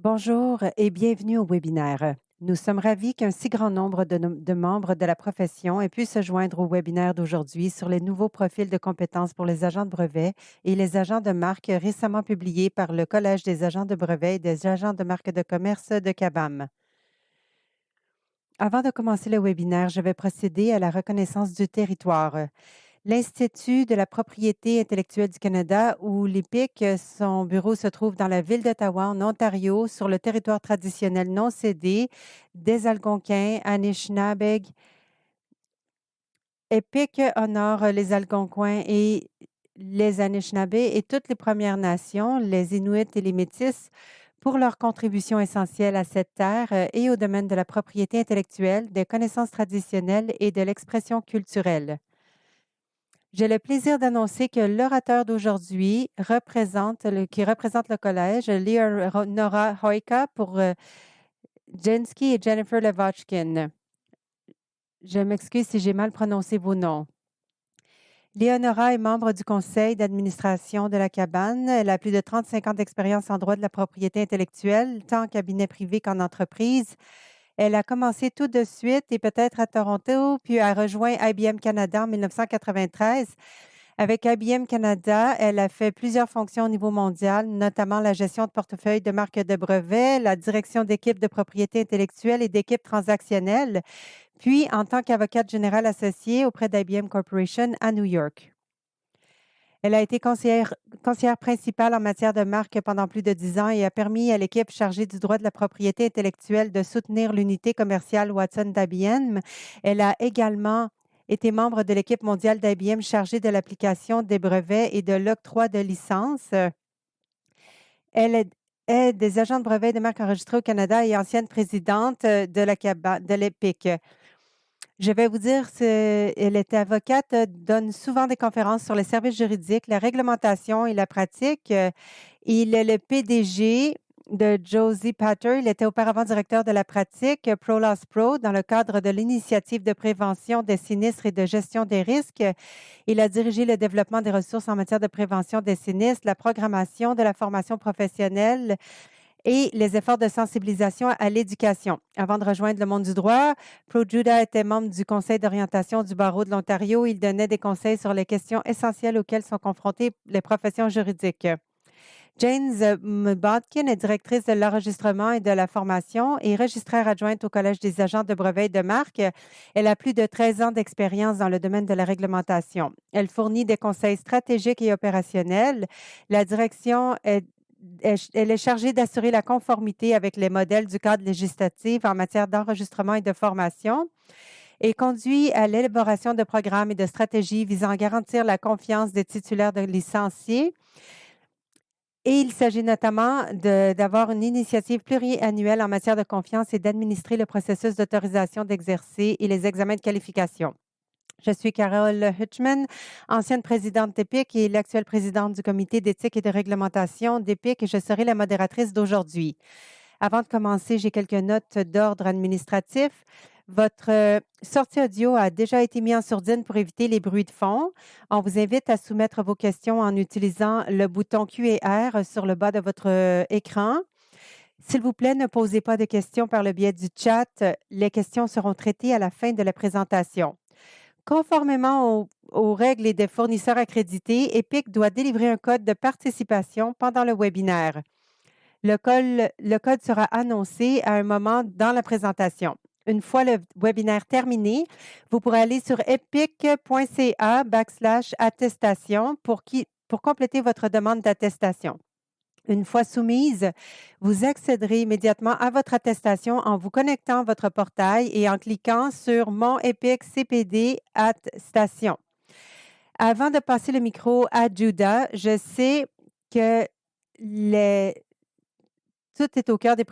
Bonjour et bienvenue au webinaire. Nous sommes ravis qu'un si grand nombre de membres de la profession aient pu se joindre au webinaire d'aujourd'hui sur les nouveaux profils de compétences pour les agents de brevet et les agents de marque récemment publiés par le Collège des agents de brevet et des agents de marque de commerce de Cabam. Avant de commencer le webinaire, je vais procéder à la reconnaissance du territoire. L'Institut de la propriété intellectuelle du Canada, ou l'IPIC, son bureau se trouve dans la ville d'Ottawa, en Ontario, sur le territoire traditionnel non cédé des Algonquins, Anishinaabeg. EPIC honore les Algonquins et les Anishinaabe et toutes les Premières Nations, les Inuits et les Métis, pour leur contribution essentielle à cette terre et au domaine de la propriété intellectuelle, des connaissances traditionnelles et de l'expression culturelle. J'ai le plaisir d'annoncer que l'orateur d'aujourd'hui qui représente le collège, Leonora Hoika pour Jensky et Jennifer Levotchkin. Je m'excuse si j'ai mal prononcé vos noms. Léonora est membre du conseil d'administration de la cabane. Elle a plus de 35 ans d'expérience en droit de la propriété intellectuelle, tant en cabinet privé qu'en entreprise. Elle a commencé tout de suite et peut-être à Toronto, puis a rejoint IBM Canada en 1993. Avec IBM Canada, elle a fait plusieurs fonctions au niveau mondial, notamment la gestion de portefeuille de marques de brevets, la direction d'équipes de propriété intellectuelle et d'équipes transactionnelles, puis en tant qu'avocate générale associée auprès d'IBM Corporation à New York. Elle a été conseillère principale en matière de marque pendant plus de 10 ans et a permis à l'équipe chargée du droit de la propriété intellectuelle de soutenir l'unité commerciale Watson d'IBM. Elle a également été membre de l'équipe mondiale d'IBM chargée de l'application des brevets et de l'octroi de licences. Elle est des agents de brevets de marque enregistrés au Canada et ancienne présidente de l'EPIC. Je vais vous dire, elle était avocate, donne souvent des conférences sur les services juridiques, la réglementation et la pratique. Il est le PDG de Josie Patter. Il était auparavant directeur de la pratique ProLoss Pro dans le cadre de l'initiative de prévention des sinistres et de gestion des risques. Il a dirigé le développement des ressources en matière de prévention des sinistres, la programmation de la formation professionnelle et les efforts de sensibilisation à l'éducation. Avant de rejoindre le monde du droit, ProJuda était membre du conseil d'orientation du barreau de l'Ontario. Il donnait des conseils sur les questions essentielles auxquelles sont confrontées les professions juridiques. James Bodkin est directrice de l'enregistrement et de la formation et registraire adjointe au Collège des agents de brevets et de marque. Elle a plus de 13 ans d'expérience dans le domaine de la réglementation. Elle fournit des conseils stratégiques et opérationnels. La direction elle est chargée d'assurer la conformité avec les modèles du cadre législatif en matière d'enregistrement et de formation et conduit à l'élaboration de programmes et de stratégies visant à garantir la confiance des titulaires de licenciés. Et il s'agit notamment d'avoir une initiative pluriannuelle en matière de confiance et d'administrer le processus d'autorisation d'exercer et les examens de qualification. Je suis Carole Hutchman, ancienne présidente d'EPIC et l'actuelle présidente du comité d'éthique et de réglementation d'EPIC et je serai la modératrice d'aujourd'hui. Avant de commencer, j'ai quelques notes d'ordre administratif. Votre sortie audio a déjà été mise en sourdine pour éviter les bruits de fond. On vous invite à soumettre vos questions en utilisant le bouton Q&R sur le bas de votre écran. S'il vous plaît, ne posez pas de questions par le biais du chat. Les questions seront traitées à la fin de la présentation. Conformément aux règles et des fournisseurs accrédités, EPIC doit délivrer un code de participation pendant le webinaire. Le code sera annoncé à un moment dans la présentation. Une fois le webinaire terminé, vous pourrez aller sur epic.ca/attestation pour compléter votre demande d'attestation. Une fois soumise, vous accéderez immédiatement à votre attestation en vous connectant à votre portail et en cliquant sur Mon EPIC CPD Attestation. Avant de passer le micro à Judah, je sais que tout est au cœur des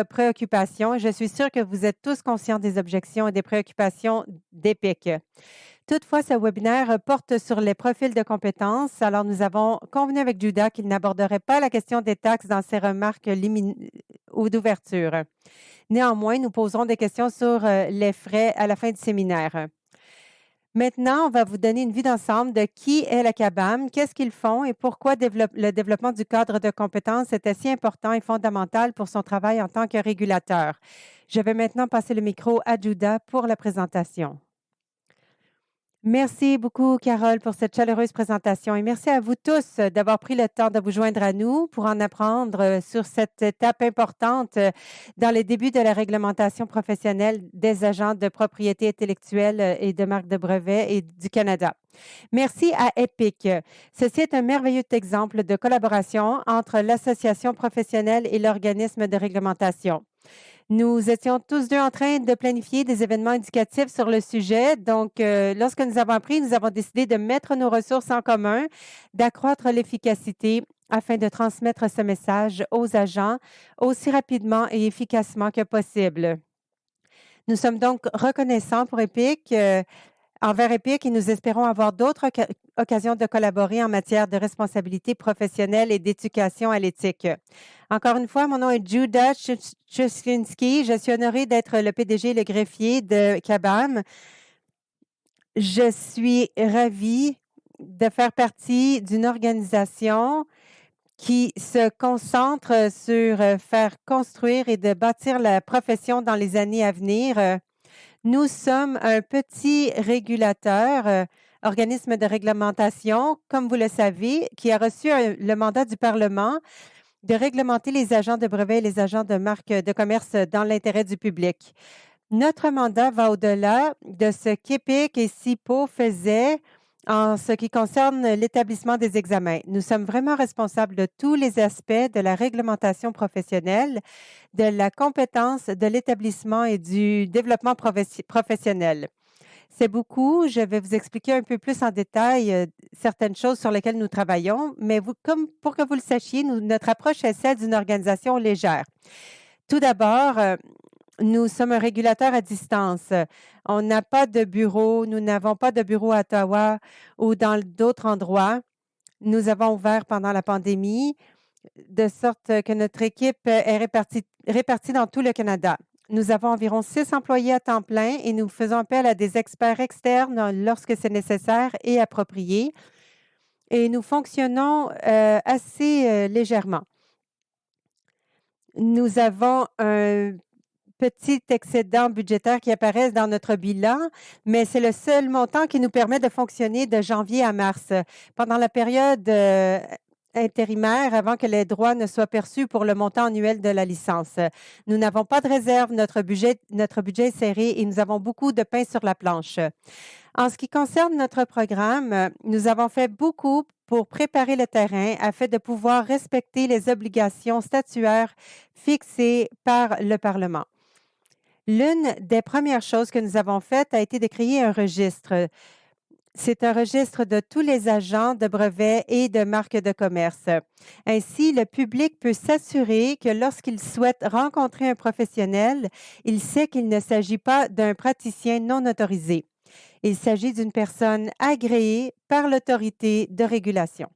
préoccupations et je suis sûre que vous êtes tous conscients des objections et des préoccupations d'EPIC. Toutefois, ce webinaire porte sur les profils de compétences. Alors, nous avons convenu avec Judah qu'il n'aborderait pas la question des taxes dans ses remarques ou d'ouverture. Néanmoins, nous poserons des questions sur les frais à la fin du séminaire. Maintenant, on va vous donner une vue d'ensemble de qui est la CABAM, qu'est-ce qu'ils font et pourquoi le développement du cadre de compétences était si important et fondamental pour son travail en tant que régulateur. Je vais maintenant passer le micro à Judah pour la présentation. Merci beaucoup, Carole, pour cette chaleureuse présentation et merci à vous tous d'avoir pris le temps de vous joindre à nous pour en apprendre sur cette étape importante dans les débuts de la réglementation professionnelle des agents de propriété intellectuelle et de marque de brevets et du Canada. Merci à EPIC. Ceci est un merveilleux exemple de collaboration entre l'association professionnelle et l'organisme de réglementation. Nous étions tous deux en train de planifier des événements éducatifs sur le sujet. Donc, lorsque nous avons appris, nous avons décidé de mettre nos ressources en commun, d'accroître l'efficacité afin de transmettre ce message aux agents aussi rapidement et efficacement que possible. Nous sommes donc reconnaissants pour EPIC, envers EPIC et nous espérons avoir d'autres occasions de collaborer en matière de responsabilité professionnelle et d'éducation à l'éthique. Encore une fois, mon nom est Judah Chuslinski. Je suis honorée d'être le PDG et le greffier de CABAM. Je suis ravie de faire partie d'une organisation qui se concentre sur faire construire et de bâtir la profession dans les années à venir. Nous sommes un petit régulateur, organisme de réglementation, comme vous le savez, qui a reçu le mandat du Parlement de réglementer les agents de brevets et les agents de marque de commerce dans l'intérêt du public. Notre mandat va au-delà de ce qu'EPIC et SIPO faisaient en ce qui concerne l'établissement des examens. Nous sommes vraiment responsables de tous les aspects de la réglementation professionnelle, de la compétence, de l'établissement et du développement professionnel. C'est beaucoup. Je vais vous expliquer un peu plus en détail certaines choses sur lesquelles nous travaillons, mais comme pour que vous le sachiez, notre approche est celle d'une organisation légère. Tout d'abord, nous sommes un régulateur à distance. On n'a pas de bureau, nous n'avons pas de bureau à Ottawa ou dans d'autres endroits. Nous avons ouvert pendant la pandémie, de sorte que notre équipe est répartie dans tout le Canada. Nous avons environ 6 employés à temps plein et nous faisons appel à des experts externes lorsque c'est nécessaire et approprié. Et nous fonctionnons assez légèrement. Nous avons un petit excédent budgétaire qui apparaît dans notre bilan, mais c'est le seul montant qui nous permet de fonctionner de janvier à mars. Pendant la période intérimaire, avant que les droits ne soient perçus pour le montant annuel de la licence. Nous n'avons pas de réserve, notre budget est serré et nous avons beaucoup de pain sur la planche. En ce qui concerne notre programme, nous avons fait beaucoup pour préparer le terrain afin de pouvoir respecter les obligations statutaires fixées par le Parlement. L'une des premières choses que nous avons faites a été de créer un registre. C'est un registre de tous les agents de brevets et de marques de commerce. Ainsi, le public peut s'assurer que lorsqu'il souhaite rencontrer un professionnel, il sait qu'il ne s'agit pas d'un praticien non autorisé. Il s'agit d'une personne agréée par l'autorité de régulation.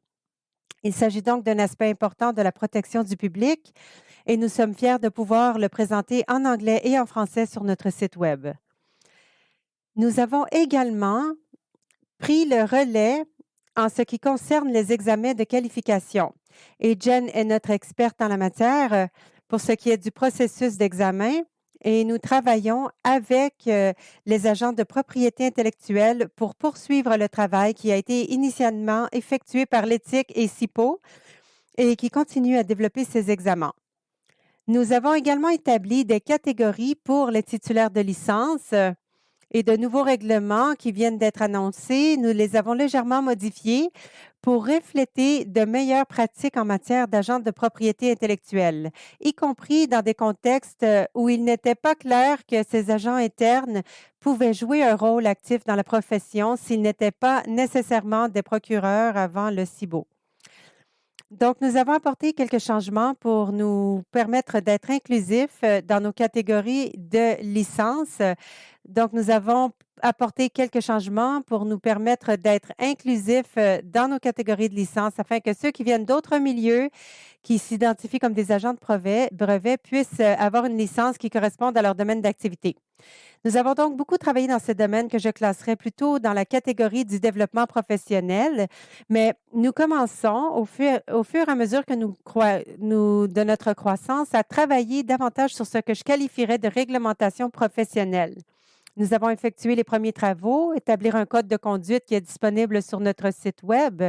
Il s'agit donc d'un aspect important de la protection du public et nous sommes fiers de pouvoir le présenter en anglais et en français sur notre site Web. Nous avons également pris le relais en ce qui concerne les examens de qualification. Et Jen est notre experte en la matière pour ce qui est du processus d'examen et nous travaillons avec les agents de propriété intellectuelle pour poursuivre le travail qui a été initialement effectué par l'éthique et SIPO et qui continue à développer ces examens. Nous avons également établi des catégories pour les titulaires de licence et de nouveaux règlements qui viennent d'être annoncés. Nous les avons légèrement modifiés pour refléter de meilleures pratiques en matière d'agents de propriété intellectuelle, y compris dans des contextes où il n'était pas clair que ces agents internes pouvaient jouer un rôle actif dans la profession s'ils n'étaient pas nécessairement des procureurs avant le CIBO. Donc, nous avons apporté quelques changements pour nous permettre d'être inclusifs dans nos catégories de licences. Donc, nous avons apporté quelques changements pour nous permettre d'être inclusifs dans nos catégories de licences afin que ceux qui viennent d'autres milieux, qui s'identifient comme des agents de brevets, puissent avoir une licence qui corresponde à leur domaine d'activité. Nous avons donc beaucoup travaillé dans ce domaine que je classerais plutôt dans la catégorie du développement professionnel, mais nous commençons au fur et à mesure que de notre croissance à travailler davantage sur ce que je qualifierais de réglementation professionnelle. Nous avons effectué les premiers travaux, établir un code de conduite qui est disponible sur notre site Web.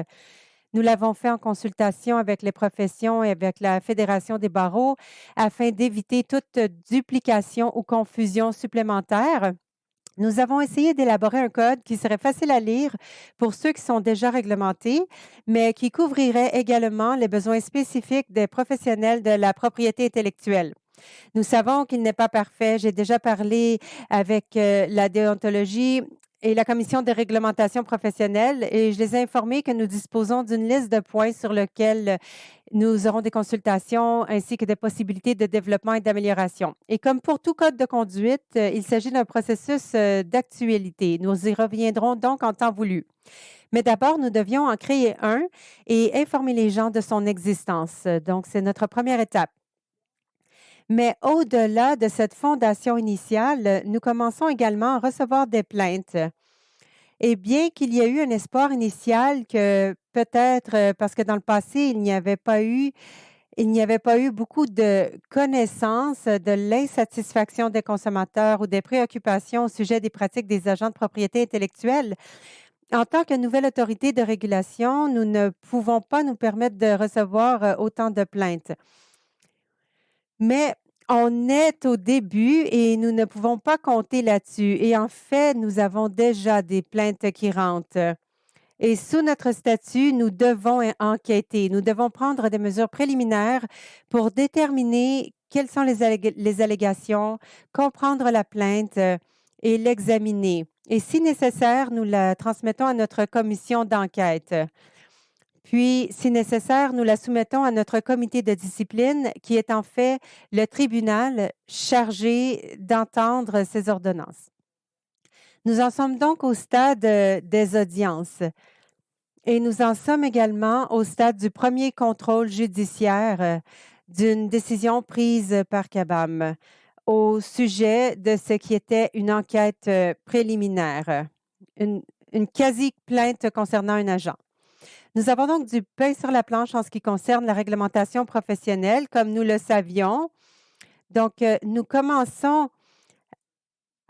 Nous l'avons fait en consultation avec les professions et avec la Fédération des barreaux afin d'éviter toute duplication ou confusion supplémentaire. Nous avons essayé d'élaborer un code qui serait facile à lire pour ceux qui sont déjà réglementés, mais qui couvrirait également les besoins spécifiques des professionnels de la propriété intellectuelle. Nous savons qu'il n'est pas parfait. J'ai déjà parlé avec la déontologie et la commission de réglementation professionnelle et je les ai informés que nous disposons d'une liste de points sur lesquels nous aurons des consultations ainsi que des possibilités de développement et d'amélioration. Et comme pour tout code de conduite, il s'agit d'un processus d'actualité. Nous y reviendrons donc en temps voulu. Mais d'abord, nous devions en créer un et informer les gens de son existence. Donc, c'est notre première étape. Mais au-delà de cette fondation initiale, nous commençons également à recevoir des plaintes. Et bien qu'il y ait eu un espoir initial que peut-être parce que dans le passé, il n'y avait pas eu beaucoup de connaissances de l'insatisfaction des consommateurs ou des préoccupations au sujet des pratiques des agents de propriété intellectuelle. En tant que nouvelle autorité de régulation, nous ne pouvons pas nous permettre de recevoir autant de plaintes. Mais on est au début et nous ne pouvons pas compter là-dessus. Et en fait, nous avons déjà des plaintes qui rentrent. Et sous notre statut, nous devons enquêter. Nous devons prendre des mesures préliminaires pour déterminer quelles sont les allégations, comprendre la plainte et l'examiner. Et si nécessaire, nous la transmettons à notre commission d'enquête. Puis, si nécessaire, nous la soumettons à notre comité de discipline, qui est en fait le tribunal chargé d'entendre ces ordonnances. Nous en sommes donc au stade des audiences et nous en sommes également au stade du premier contrôle judiciaire d'une décision prise par CABAM au sujet de ce qui était une enquête préliminaire, une quasi-plainte concernant un agent. Nous avons donc du pain sur la planche en ce qui concerne la réglementation professionnelle, comme nous le savions. Donc, nous commençons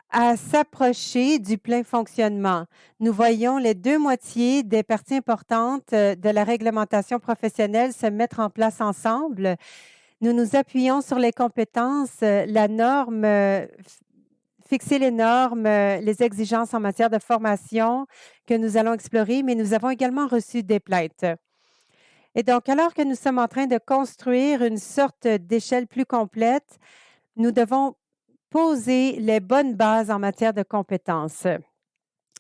à s'approcher du plein fonctionnement. Nous voyons les deux moitiés des parties importantes de la réglementation professionnelle se mettre en place ensemble. Nous nous appuyons sur les compétences, la norme, fixer les normes, les exigences en matière de formation que nous allons explorer, mais nous avons également reçu des plaintes. Et donc, alors que nous sommes en train de construire une sorte d'échelle plus complète, nous devons poser les bonnes bases en matière de compétences.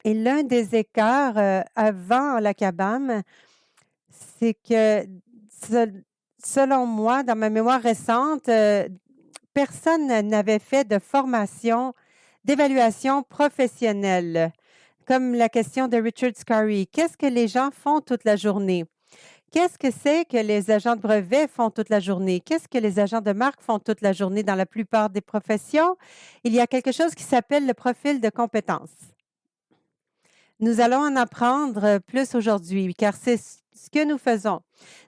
Et l'un des écarts avant la CABAM, c'est que, selon moi, dans ma mémoire récente, personne n'avait fait de formation d'évaluation professionnelle, comme la question de Richard Scarry. Qu'est-ce que les gens font toute la journée? Qu'est-ce que c'est que les agents de brevet font toute la journée? Qu'est-ce que les agents de marque font toute la journée dans la plupart des professions? Il y a quelque chose qui s'appelle le profil de compétences. Nous allons en apprendre plus aujourd'hui, car c'est ce que nous faisons.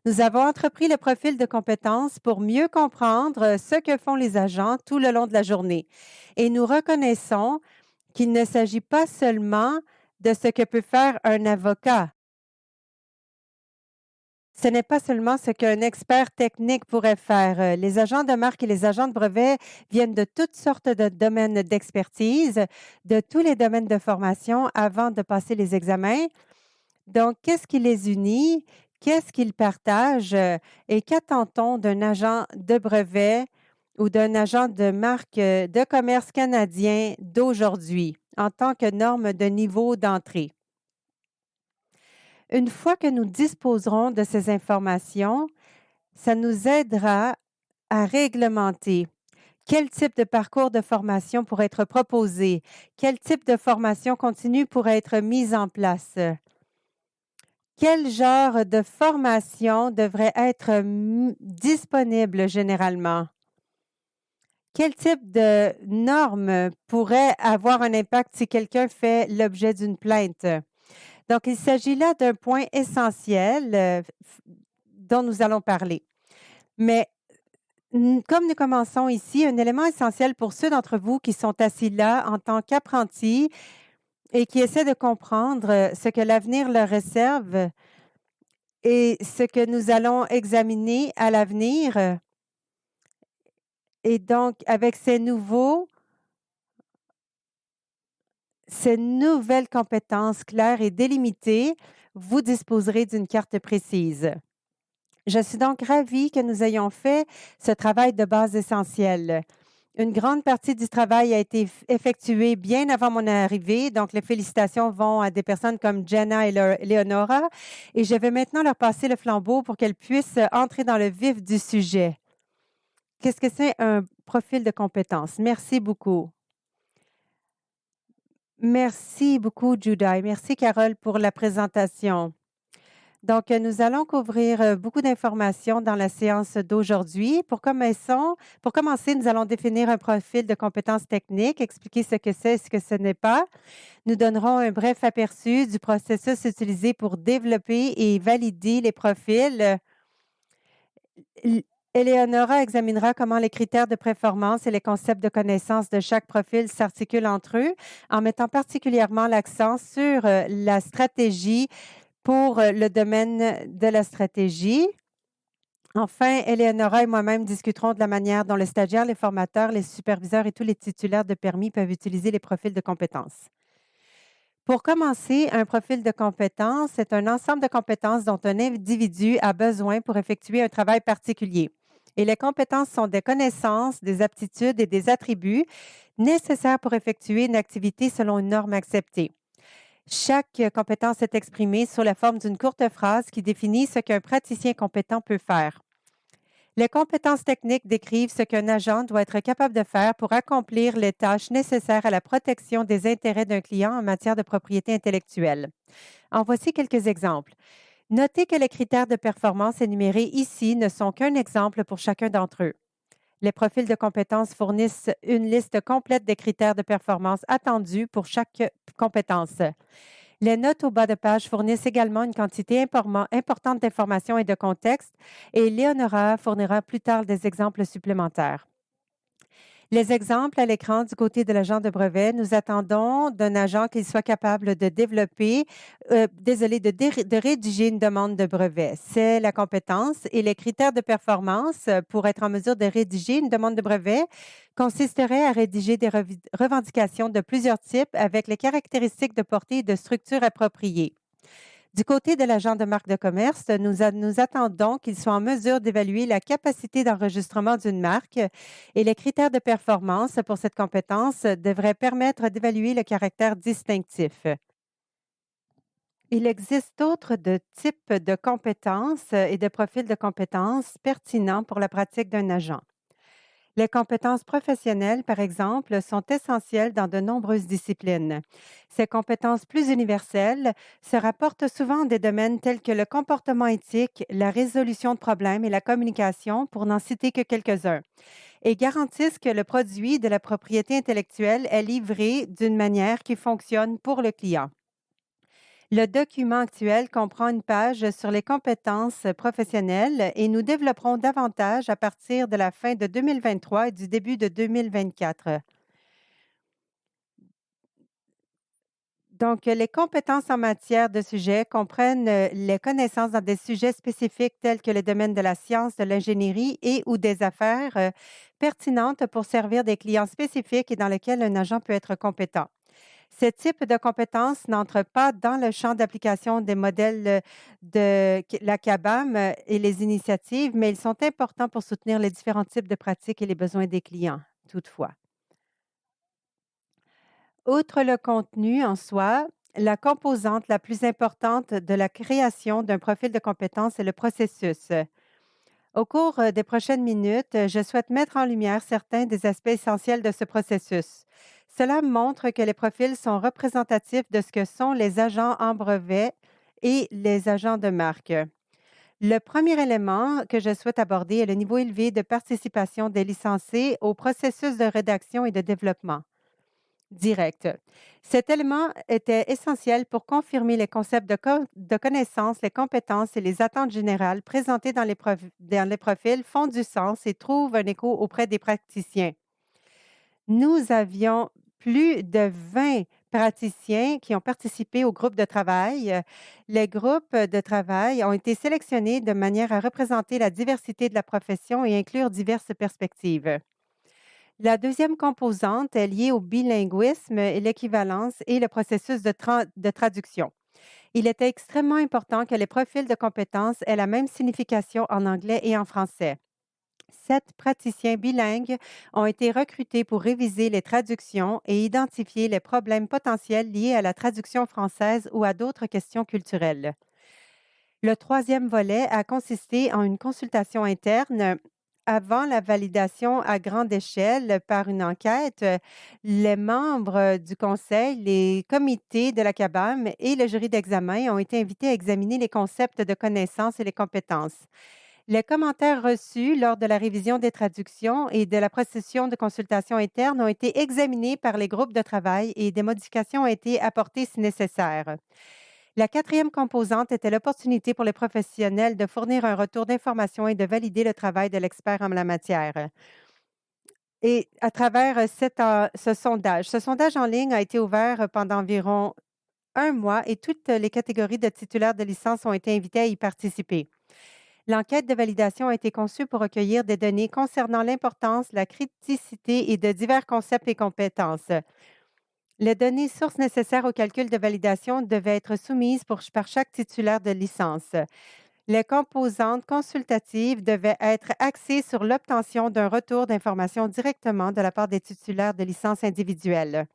Nous avons entrepris le profil de compétences pour mieux comprendre ce que font les agents tout le long de la journée. Et nous reconnaissons qu'il ne s'agit pas seulement de ce que peut faire un avocat. Ce n'est pas seulement ce qu'un expert technique pourrait faire. Les agents de marque et les agents de brevet viennent de toutes sortes de domaines d'expertise, de tous les domaines de formation avant de passer les examens. Donc, qu'est-ce qui les unit? Qu'est-ce qu'ils partagent? Et qu'attend-on d'un agent de brevet ou d'un agent de marque de commerce canadien d'aujourd'hui en tant que norme de niveau d'entrée? Une fois que nous disposerons de ces informations, ça nous aidera à réglementer quel type de parcours de formation pourrait être proposé, quel type de formation continue pourrait être mise en place, quel genre de formation devrait être disponible généralement, Quel type de normes pourrait avoir un impact si quelqu'un fait l'objet d'une plainte? Donc, il s'agit là d'un point essentiel dont nous allons parler. Mais comme nous commençons ici, un élément essentiel pour ceux d'entre vous qui sont assis là en tant qu'apprentis et qui essaient de comprendre ce que l'avenir leur réserve et ce que nous allons examiner à l'avenir. Et donc, avec ces nouvelles compétences claires et délimitées, vous disposerez d'une carte précise. Je suis donc ravie que nous ayons fait ce travail de base essentiel. Une grande partie du travail a été effectuée bien avant mon arrivée, donc les félicitations vont à des personnes comme Jenna et Leonora, et je vais maintenant leur passer le flambeau pour qu'elles puissent entrer dans le vif du sujet. Qu'est-ce que c'est un profil de compétences? Merci beaucoup. Merci beaucoup, Judah, et merci, Carole, pour la présentation. Donc, nous allons couvrir beaucoup d'informations dans la séance d'aujourd'hui. Pour commencer, nous allons définir un profil de compétences techniques, expliquer ce que c'est et ce que ce n'est pas. Nous donnerons un bref aperçu du processus utilisé pour développer et valider les profils. Eleonora examinera comment les critères de performance et les concepts de connaissance de chaque profil s'articulent entre eux, en mettant particulièrement l'accent sur la stratégie pour le domaine de la stratégie. Enfin, Eleonora et moi-même discuterons de la manière dont les stagiaires, les formateurs, les superviseurs et tous les titulaires de permis peuvent utiliser les profils de compétences. Pour commencer, un profil de compétences est un ensemble de compétences dont un individu a besoin pour effectuer un travail particulier. Et les compétences sont des connaissances, des aptitudes et des attributs nécessaires pour effectuer une activité selon une norme acceptée. Chaque compétence est exprimée sous la forme d'une courte phrase qui définit ce qu'un praticien compétent peut faire. Les compétences techniques décrivent ce qu'un agent doit être capable de faire pour accomplir les tâches nécessaires à la protection des intérêts d'un client en matière de propriété intellectuelle. En voici quelques exemples. Notez que les critères de performance énumérés ici ne sont qu'un exemple pour chacun d'entre eux. Les profils de compétences fournissent une liste complète des critères de performance attendus pour chaque compétence. Les notes au bas de page fournissent également une quantité importante d'informations et de contexte, et Léonora fournira plus tard des exemples supplémentaires. Les exemples à l'écran du côté de l'agent de brevet, nous attendons d'un agent qu'il soit capable de de rédiger une demande de brevet. C'est la compétence et les critères de performance pour être en mesure de rédiger une demande de brevet consisteraient à rédiger des revendications de plusieurs types avec les caractéristiques de portée et de structure appropriées. Du côté de l'agent de marque de commerce, nous attendons qu'il soit en mesure d'évaluer la capacité d'enregistrement d'une marque et les critères de performance pour cette compétence devraient permettre d'évaluer le caractère distinctif. Il existe d'autres types de compétences et de profils de compétences pertinents pour la pratique d'un agent. Les compétences professionnelles, par exemple, sont essentielles dans de nombreuses disciplines. Ces compétences plus universelles se rapportent souvent à des domaines tels que le comportement éthique, la résolution de problèmes et la communication, pour n'en citer que quelques-uns, et garantissent que le produit de la propriété intellectuelle est livré d'une manière qui fonctionne pour le client. Le document actuel comprend une page sur les compétences professionnelles et nous développerons davantage à partir de la fin de 2023 et du début de 2024. Donc, les compétences en matière de sujets comprennent les connaissances dans des sujets spécifiques tels que le domaine de la science, de l'ingénierie et ou des affaires pertinentes pour servir des clients spécifiques et dans lesquels un agent peut être compétent. Ce type de compétences n'entre pas dans le champ d'application des modèles de la CABAM et les initiatives, mais ils sont importants pour soutenir les différents types de pratiques et les besoins des clients, toutefois. Outre le contenu en soi, la composante la plus importante de la création d'un profil de compétences est le processus. Au cours des prochaines minutes, je souhaite mettre en lumière certains des aspects essentiels de ce processus. Cela montre que les profils sont représentatifs de ce que sont les agents en brevet et les agents de marque. Le premier élément que je souhaite aborder est le niveau élevé de participation des licenciés au processus de rédaction et de développement direct. Cet élément était essentiel pour confirmer les concepts de connaissances, les compétences et les attentes générales présentées dans les profils font du sens et trouvent un écho auprès des praticiens. Nous avions plus de 20 praticiens qui ont participé au groupe de travail. Les groupes de travail ont été sélectionnés de manière à représenter la diversité de la profession et inclure diverses perspectives. La deuxième composante est liée au bilinguisme et l'équivalence et le processus de traduction. Il était extrêmement important que les profils de compétences aient la même signification en anglais et en français. 7 praticiens bilingues ont été recrutés pour réviser les traductions et identifier les problèmes potentiels liés à la traduction française ou à d'autres questions culturelles. Le troisième volet a consisté en une consultation interne avant la validation à grande échelle par une enquête. Les membres du conseil, les comités de la CABAM et le jury d'examen ont été invités à examiner les concepts de connaissances et les compétences. Les commentaires reçus lors de la révision des traductions et de la procession de consultation interne ont été examinés par les groupes de travail et des modifications ont été apportées si nécessaire. La quatrième composante était l'opportunité pour les professionnels de fournir un retour d'information et de valider le travail de l'expert en la matière. Et à travers ce sondage, ce sondage en ligne a été ouvert pendant environ un mois et toutes les catégories de titulaires de licence ont été invités à y participer. L'enquête de validation a été conçue pour recueillir des données concernant l'importance, la criticité et de divers concepts et compétences. Les données sources nécessaires au calcul de validation devaient être soumises par chaque titulaire de licence. Les composantes consultatives devaient être axées sur l'obtention d'un retour d'information directement de la part des titulaires de licence individuelles.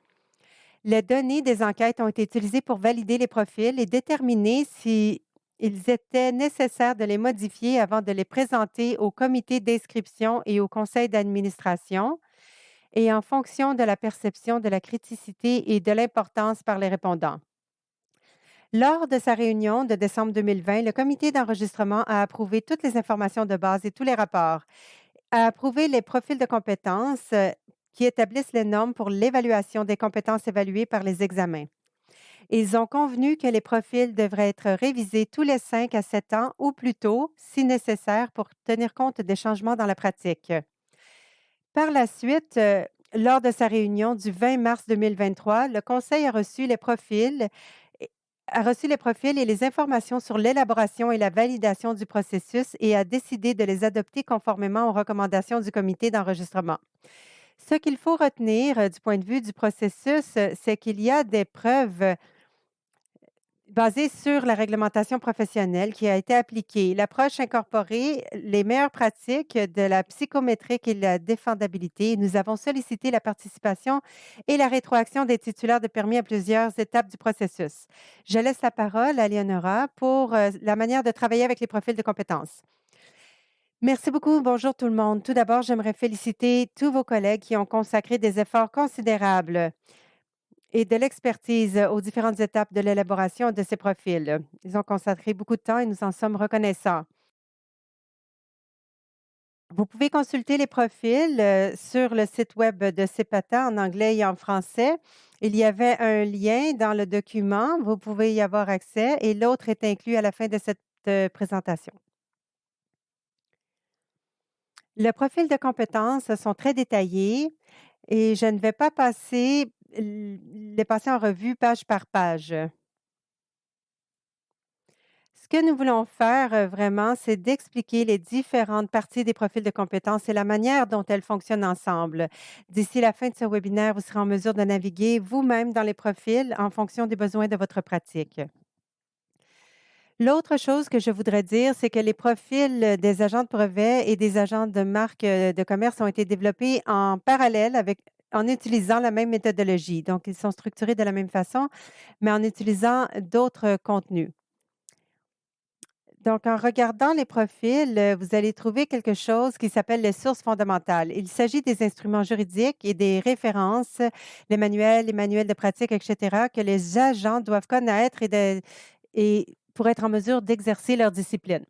Les données des enquêtes ont été utilisées pour valider les profils et déterminer si il était nécessaire de les modifier avant de les présenter au comité d'inscription et au conseil d'administration et en fonction de la perception de la criticité et de l'importance par les répondants. Lors de sa réunion de décembre 2020, le comité d'enregistrement a approuvé toutes les informations de base et tous les rapports, a approuvé les profils de compétences qui établissent les normes pour l'évaluation des compétences évaluées par les examens. Ils ont convenu que les profils devraient être révisés tous les 5 à 7 ans ou plus tôt, si nécessaire, pour tenir compte des changements dans la pratique. Par la suite, lors de sa réunion du 20 mars 2023, le Conseil et a reçu les profils et les informations sur l'élaboration et la validation du processus et a décidé de les adopter conformément aux recommandations du comité d'enregistrement. Ce qu'il faut retenir du point de vue du processus, c'est qu'il y a des preuves basé sur la réglementation professionnelle qui a été appliquée. L'approche incorporée les meilleures pratiques de la psychométrique et la défendabilité. Nous avons sollicité la participation et la rétroaction des titulaires de permis à plusieurs étapes du processus. Je laisse la parole à Leonora pour la manière de travailler avec les profils de compétences. Merci beaucoup. Bonjour tout le monde. Tout d'abord, j'aimerais féliciter tous vos collègues qui ont consacré des efforts considérables et de l'expertise aux différentes étapes de l'élaboration de ces profils. Ils ont consacré beaucoup de temps et nous en sommes reconnaissants. Vous pouvez consulter les profils sur le site web de CEPATA en anglais et en français. Il y avait un lien dans le document. Vous pouvez y avoir accès et l'autre est inclus à la fin de cette présentation. Le profil de compétences sont très détaillés et je ne vais pas les passer en revue page par page. Ce que nous voulons faire vraiment, c'est d'expliquer les différentes parties des profils de compétences et la manière dont elles fonctionnent ensemble. D'ici la fin de ce webinaire, vous serez en mesure de naviguer vous-même dans les profils en fonction des besoins de votre pratique. L'autre chose que je voudrais dire, c'est que les profils des agents de brevet et des agents de marque de commerce ont été développés en parallèle en utilisant la même méthodologie. Donc, ils sont structurés de la même façon, mais en utilisant d'autres contenus. Donc, en regardant les profils, vous allez trouver quelque chose qui s'appelle les sources fondamentales. Il s'agit des instruments juridiques et des références, les manuels de pratique, etc., que les agents doivent connaître et pour être en mesure d'exercer leur discipline.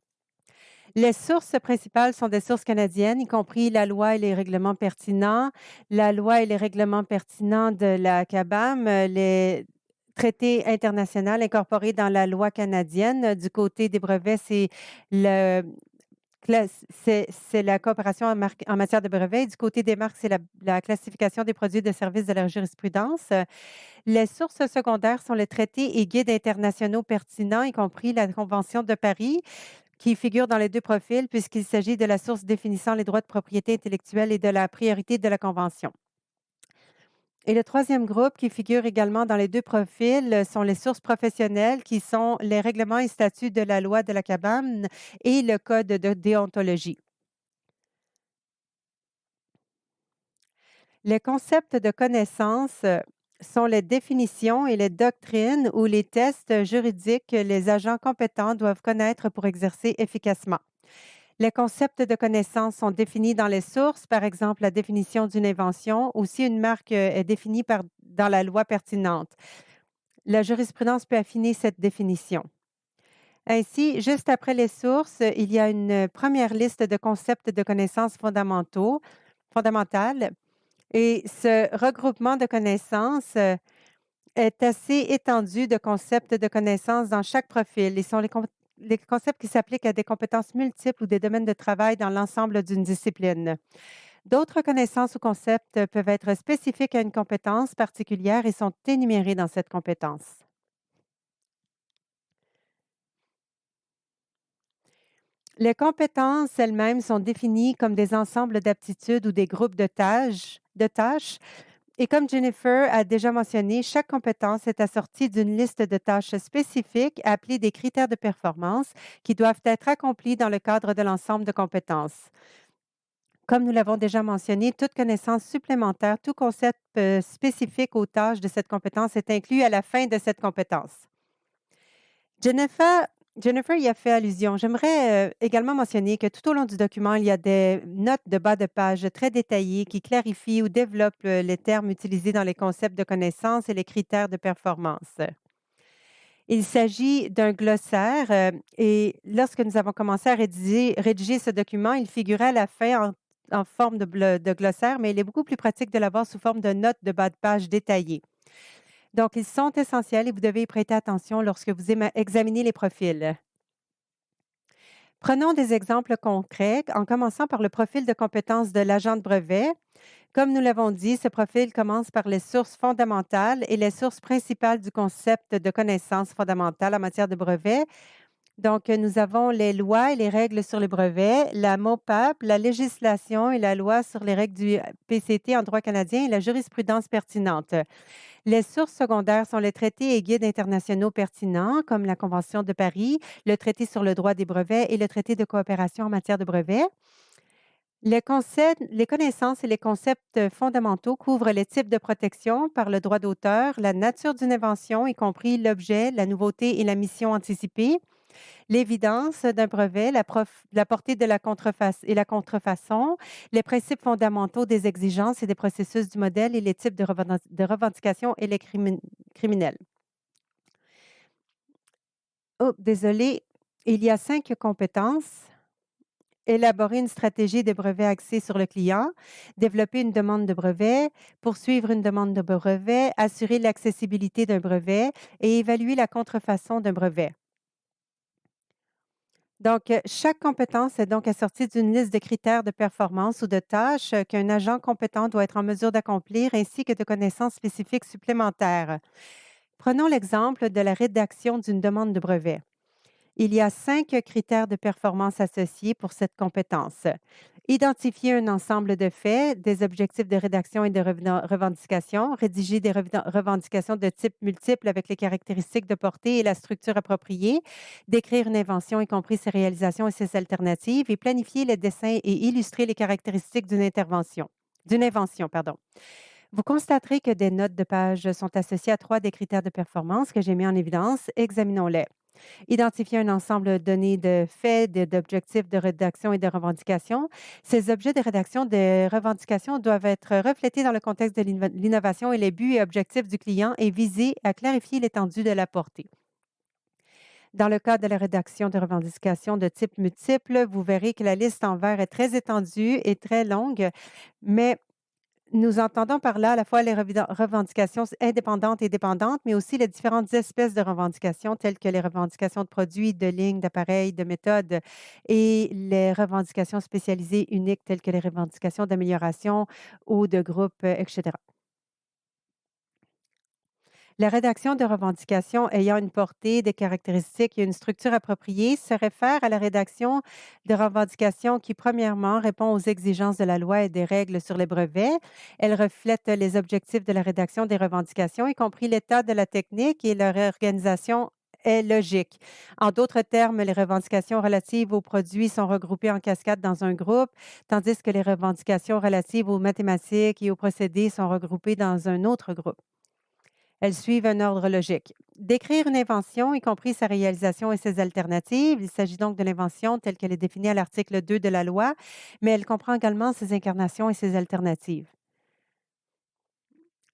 Les sources principales sont des sources canadiennes, y compris la loi et les règlements pertinents, la loi et les règlements pertinents de la CABAM, les traités internationaux incorporés dans la loi canadienne. Du côté des brevets, le c'est la coopération en matière de brevets. Du côté des marques, c'est la classification des produits et de services de la jurisprudence. Les sources secondaires sont les traités et guides internationaux pertinents, y compris la Convention de Paris, qui figure dans les 2 profils puisqu'il s'agit de la source définissant les droits de propriété intellectuelle et de la priorité de la Convention. Et le troisième groupe qui figure également dans les 2 profils sont les sources professionnelles qui sont les règlements et statuts de la loi de la CABAM et le code de déontologie. Les concepts de connaissance sont les définitions et les doctrines ou les tests juridiques que les agents compétents doivent connaître pour exercer efficacement. Les concepts de connaissance sont définis dans les sources, par exemple la définition d'une invention ou si une marque est définie dans la loi pertinente. La jurisprudence peut affiner cette définition. Ainsi, juste après les sources, il y a une première liste de concepts de connaissances fondamentales et ce regroupement de connaissances est assez étendu de concepts de connaissances dans chaque profil. Ils sont les concepts qui s'appliquent à des compétences multiples ou des domaines de travail dans l'ensemble d'une discipline. D'autres connaissances ou concepts peuvent être spécifiques à une compétence particulière et sont énumérés dans cette compétence. Les compétences elles-mêmes sont définies comme des ensembles d'aptitudes ou des groupes de tâches. Et comme Jennifer a déjà mentionné, chaque compétence est assortie d'une liste de tâches spécifiques appelées des critères de performance qui doivent être accomplis dans le cadre de l'ensemble de compétences. Comme nous l'avons déjà mentionné, toute connaissance supplémentaire, tout concept spécifique aux tâches de cette compétence est inclus à la fin de cette compétence. Jennifer, Jennifer y a fait allusion. J'aimerais également mentionner que tout au long du document, il y a des notes de bas de page très détaillées qui clarifient ou développent les termes utilisés dans les concepts de connaissance et les critères de performance. Il s'agit d'un glossaire et lorsque nous avons commencé à rédiger ce document, il figurait à la fin en forme de glossaire, mais il est beaucoup plus pratique de l'avoir sous forme de notes de bas de page détaillées. Donc, ils sont essentiels et vous devez y prêter attention lorsque vous examinez les profils. Prenons des exemples concrets en commençant par le profil de compétences de l'agent de brevet. Comme nous l'avons dit, ce profil commence par les sources fondamentales et les sources principales du concept de connaissances fondamentales en matière de brevet. Donc, nous avons les lois et les règles sur les brevets, la MOPAP, la législation et la loi sur les règles du PCT en droit canadien et la jurisprudence pertinente. Les sources secondaires sont les traités et guides internationaux pertinents, comme la Convention de Paris, le traité sur le droit des brevets et le traité de coopération en matière de brevets. Les connaissances et les concepts fondamentaux couvrent les types de protection par le droit d'auteur, la nature d'une invention, y compris l'objet, la nouveauté et la mission anticipée, l'évidence d'un brevet, la portée de la contrefaçon, les principes fondamentaux des exigences et des processus du modèle et les types de revendications et les criminels. Oh, désolé. Il y a 5 compétences. Élaborer une stratégie de brevet axée sur le client, développer une demande de brevet, poursuivre une demande de brevet, assurer l'accessibilité d'un brevet et évaluer la contrefaçon d'un brevet. Donc, chaque compétence est donc assortie d'une liste de critères de performance ou de tâches qu'un agent compétent doit être en mesure d'accomplir ainsi que de connaissances spécifiques supplémentaires. Prenons l'exemple de la rédaction d'une demande de brevet. Il y a 5 critères de performance associés pour cette compétence. Identifier un ensemble de faits, des objectifs de rédaction et de revendication, rédiger des revendications de type multiple avec les caractéristiques de portée et la structure appropriée, décrire une invention, y compris ses réalisations et ses alternatives, et planifier les dessins et illustrer les caractéristiques d'une invention, pardon. Vous constaterez que des notes de page sont associées à 3 des critères de performance que j'ai mis en évidence. Examinons-les. Identifier un ensemble donné de faits, d'objectifs de rédaction et de revendications. Ces objets de rédaction de revendications doivent être reflétés dans le contexte de l'innovation et les buts et objectifs du client et viser à clarifier l'étendue de la portée. Dans le cas de la rédaction de revendications de type multiple, vous verrez que la liste en vert est très étendue et très longue, mais nous entendons par là à la fois les revendications indépendantes et dépendantes, mais aussi les différentes espèces de revendications telles que les revendications de produits, de lignes, d'appareils, de méthodes et les revendications spécialisées uniques telles que les revendications d'amélioration ou de groupe, etc. La rédaction de revendications ayant une portée, des caractéristiques et une structure appropriée se réfère à la rédaction de revendications qui, premièrement, répond aux exigences de la loi et des règles sur les brevets. Elle reflète les objectifs de la rédaction des revendications, y compris l'état de la technique et leur organisation est logique. En d'autres termes, les revendications relatives aux produits sont regroupées en cascade dans un groupe, tandis que les revendications relatives aux mathématiques et aux procédés sont regroupées dans un autre groupe. Elles suivent un ordre logique. Décrire une invention, y compris sa réalisation et ses alternatives. Il s'agit donc de l'invention telle qu'elle est définie à l'article 2 de la loi, mais elle comprend également ses incarnations et ses alternatives.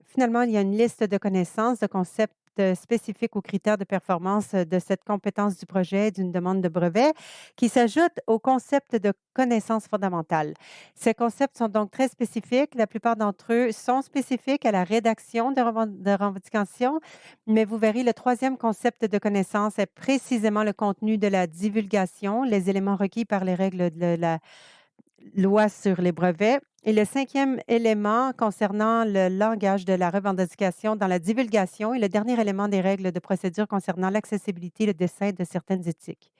Finalement, il y a une liste de connaissances, de concepts spécifiques aux critères de performance de cette compétence du projet d'une demande de brevet qui s'ajoute au concept de connaissances fondamentales. Ces concepts sont donc très spécifiques. La plupart d'entre eux sont spécifiques à la rédaction de revendications, mais vous verrez, le troisième concept de connaissance est précisément le contenu de la divulgation, les éléments requis par les règles de la loi sur les brevets. Et le cinquième élément concernant le langage de la revendication dans la divulgation et le dernier élément des règles de procédure concernant l'accessibilité et le dessin de certaines éthiques.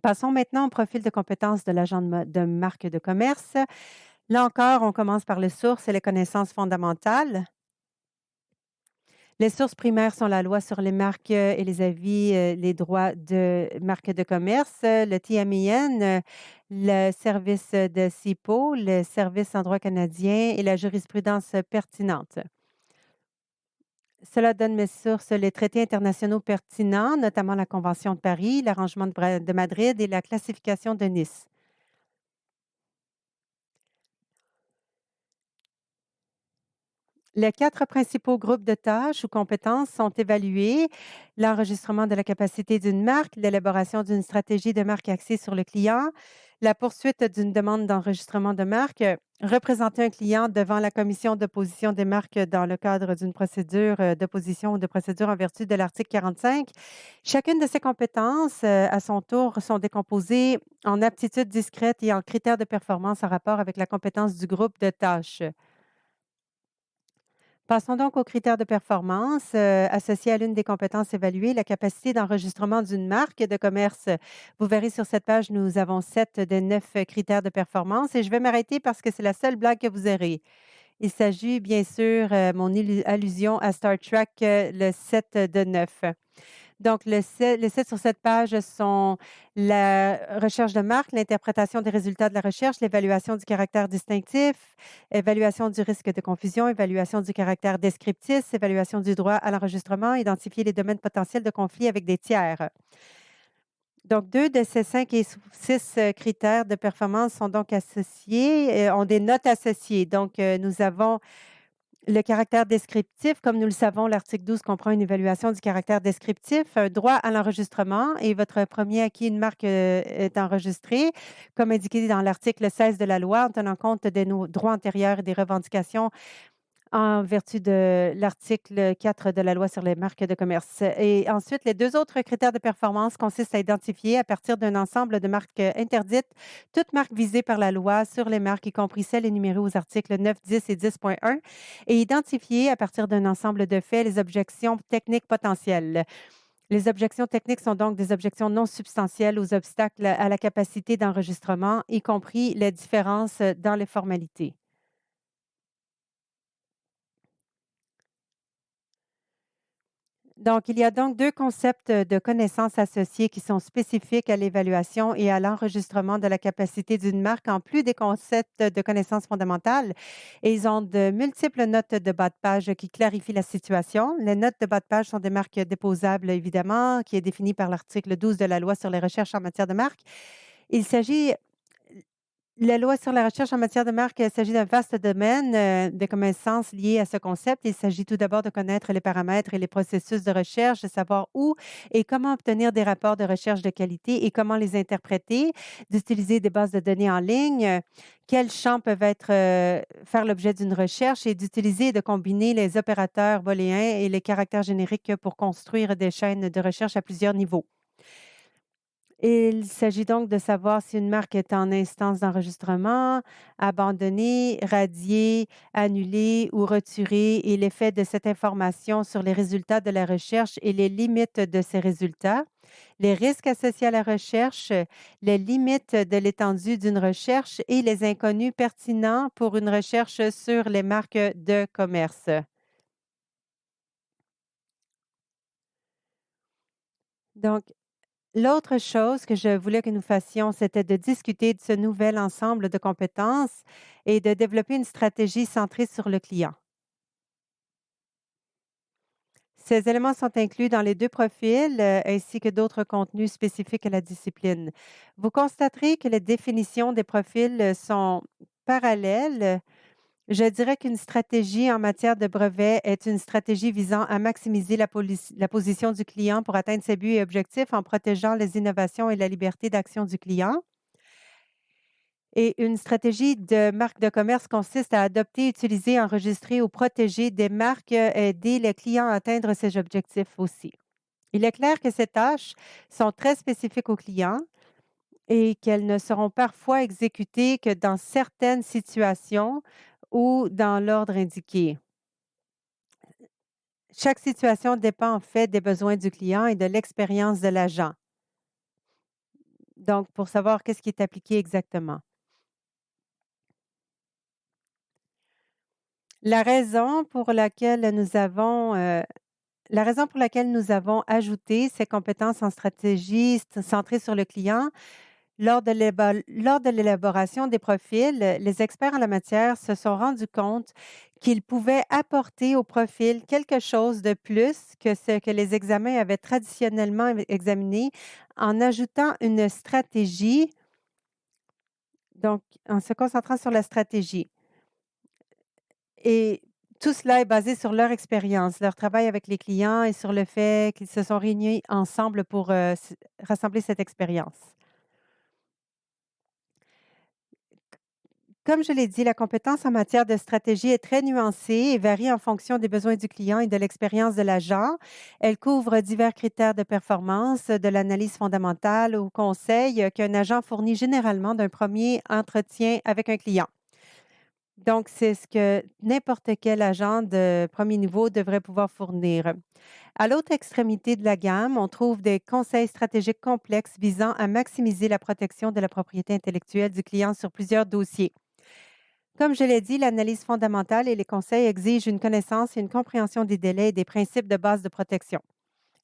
Passons maintenant au profil de compétences de l'agent de marque de commerce. Là encore, on commence par les sources et les connaissances fondamentales. Les sources primaires sont la loi sur les marques et les avis, les droits de marque de commerce, le TMIN, le service de SIPO, le service en droit canadien et la jurisprudence pertinente. Cela donne mes sources les traités internationaux pertinents, notamment la Convention de Paris, l'arrangement de Madrid et la classification de Nice. Les 4 principaux groupes de tâches ou compétences sont évalués: l'enregistrement de la capacité d'une marque, l'élaboration d'une stratégie de marque axée sur le client, la poursuite d'une demande d'enregistrement de marque, représenter un client devant la commission d'opposition des marques dans le cadre d'une procédure d'opposition ou de procédure en vertu de l'article 45. Chacune de ces compétences, à son tour, sont décomposées en aptitudes discrètes et en critères de performance en rapport avec la compétence du groupe de tâches. Passons donc aux critères de performance associés à l'une des compétences évaluées, la capacité d'enregistrement d'une marque de commerce. Vous verrez sur cette page, nous avons 7 des 9 critères de performance et je vais m'arrêter parce que c'est la seule blague que vous aurez. Il s'agit bien sûr, allusion à Star Trek, le 7 de 9. Donc, les 7 sur cette page sont la recherche de marque, l'interprétation des résultats de la recherche, l'évaluation du caractère distinctif, évaluation du risque de confusion, évaluation du caractère descriptif, évaluation du droit à l'enregistrement, identifier les domaines potentiels de conflit avec des tiers. Donc, 2 de ces 5 et 6 critères de performance sont donc associés, ont des notes associées. Donc, nous avons le caractère descriptif, comme nous le savons, l'article 12 comprend une évaluation du caractère descriptif, un droit à l'enregistrement et votre premier acquis, une marque est enregistrée, comme indiqué dans l'article 16 de la loi, en tenant compte de nos droits antérieurs et des revendications en vertu de l'article 4 de la loi sur les marques de commerce. Et ensuite, les 2 autres critères de performance consistent à identifier, à partir d'un ensemble de marques interdites, toute marque visée par la loi sur les marques, y compris celles énumérées aux articles 9, 10 et 10.1, et identifier, à partir d'un ensemble de faits, les objections techniques potentielles. Les objections techniques sont donc des objections non substantielles aux obstacles à la capacité d'enregistrement, y compris les différences dans les formalités. Donc, il y a donc 2 concepts de connaissances associées qui sont spécifiques à l'évaluation et à l'enregistrement de la capacité d'une marque, en plus des concepts de connaissances fondamentales. Et ils ont de multiples notes de bas de page qui clarifient la situation. Les notes de bas de page sont des marques déposables, évidemment, qui est définie par l'article 12 de la loi sur les recherches en matière de marque. Il s'agit La loi sur la recherche en matière de marque, il s'agit d'un vaste domaine de connaissances liées à ce concept. Il s'agit tout d'abord de connaître les paramètres et les processus de recherche, de savoir où et comment obtenir des rapports de recherche de qualité et comment les interpréter, d'utiliser des bases de données en ligne, quels champs peuvent être, faire l'objet d'une recherche et d'utiliser et de combiner les opérateurs booléens et les caractères génériques pour construire des chaînes de recherche à plusieurs niveaux. Il s'agit donc de savoir si une marque est en instance d'enregistrement, abandonnée, radiée, annulée ou retirée et l'effet de cette information sur les résultats de la recherche et les limites de ces résultats, les risques associés à la recherche, les limites de l'étendue d'une recherche et les inconnus pertinents pour une recherche sur les marques de commerce. Donc, l'autre chose que je voulais que nous fassions, c'était de discuter de ce nouvel ensemble de compétences et de développer une stratégie centrée sur le client. Ces éléments sont inclus dans les 2 profils, ainsi que d'autres contenus spécifiques à la discipline. Vous constaterez que les définitions des profils, sont parallèles. Je dirais qu'une stratégie en matière de brevet est une stratégie visant à maximiser la position du client pour atteindre ses buts et objectifs en protégeant les innovations et la liberté d'action du client. Et une stratégie de marque de commerce consiste à adopter, utiliser, enregistrer ou protéger des marques, aider les clients à atteindre ces objectifs aussi. Il est clair que ces tâches sont très spécifiques aux clients et qu'elles ne seront parfois exécutées que dans certaines situations ou dans l'ordre indiqué. Chaque situation dépend en fait des besoins du client et de l'expérience de l'agent. Donc, pour savoir qu'est-ce qui est appliqué exactement. La raison pour laquelle nous avons, La raison pour laquelle nous avons ajouté ces compétences en stratégie centrées sur le client, lors de l'élaboration des profils, les experts en la matière se sont rendus compte qu'ils pouvaient apporter au profil quelque chose de plus que ce que les examens avaient traditionnellement examiné en ajoutant une stratégie, donc en se concentrant sur la stratégie. Et tout cela est basé sur leur expérience, leur travail avec les clients et sur le fait qu'ils se sont réunis ensemble pour, rassembler cette expérience. Comme je l'ai dit, la compétence en matière de stratégie est très nuancée et varie en fonction des besoins du client et de l'expérience de l'agent. Elle couvre divers critères de performance, de l'analyse fondamentale au conseil qu'un agent fournit généralement d'un premier entretien avec un client. Donc, c'est ce que n'importe quel agent de premier niveau devrait pouvoir fournir. À l'autre extrémité de la gamme, on trouve des conseils stratégiques complexes visant à maximiser la protection de la propriété intellectuelle du client sur plusieurs dossiers. Comme je l'ai dit, l'analyse fondamentale et les conseils exigent une connaissance et une compréhension des délais et des principes de base de protection.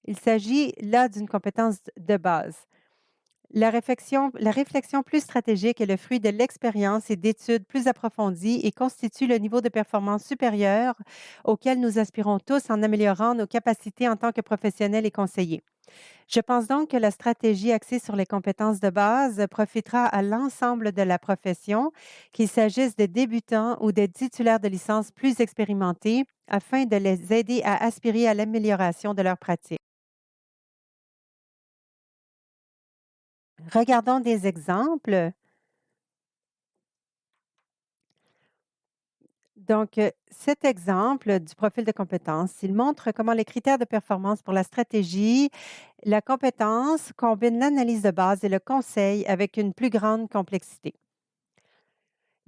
Il s'agit là d'une compétence de base. La réflexion plus stratégique est le fruit de l'expérience et d'études plus approfondies et constitue le niveau de performance supérieur auquel nous aspirons tous en améliorant nos capacités en tant que professionnels et conseillers. Je pense donc que la stratégie axée sur les compétences de base profitera à l'ensemble de la profession, qu'il s'agisse de débutants ou des titulaires de licences plus expérimentés, afin de les aider à aspirer à l'amélioration de leur pratique. Regardons des exemples. Donc, cet exemple du profil de compétences, il montre comment les critères de performance pour la stratégie, la compétence combinent l'analyse de base et le conseil avec une plus grande complexité.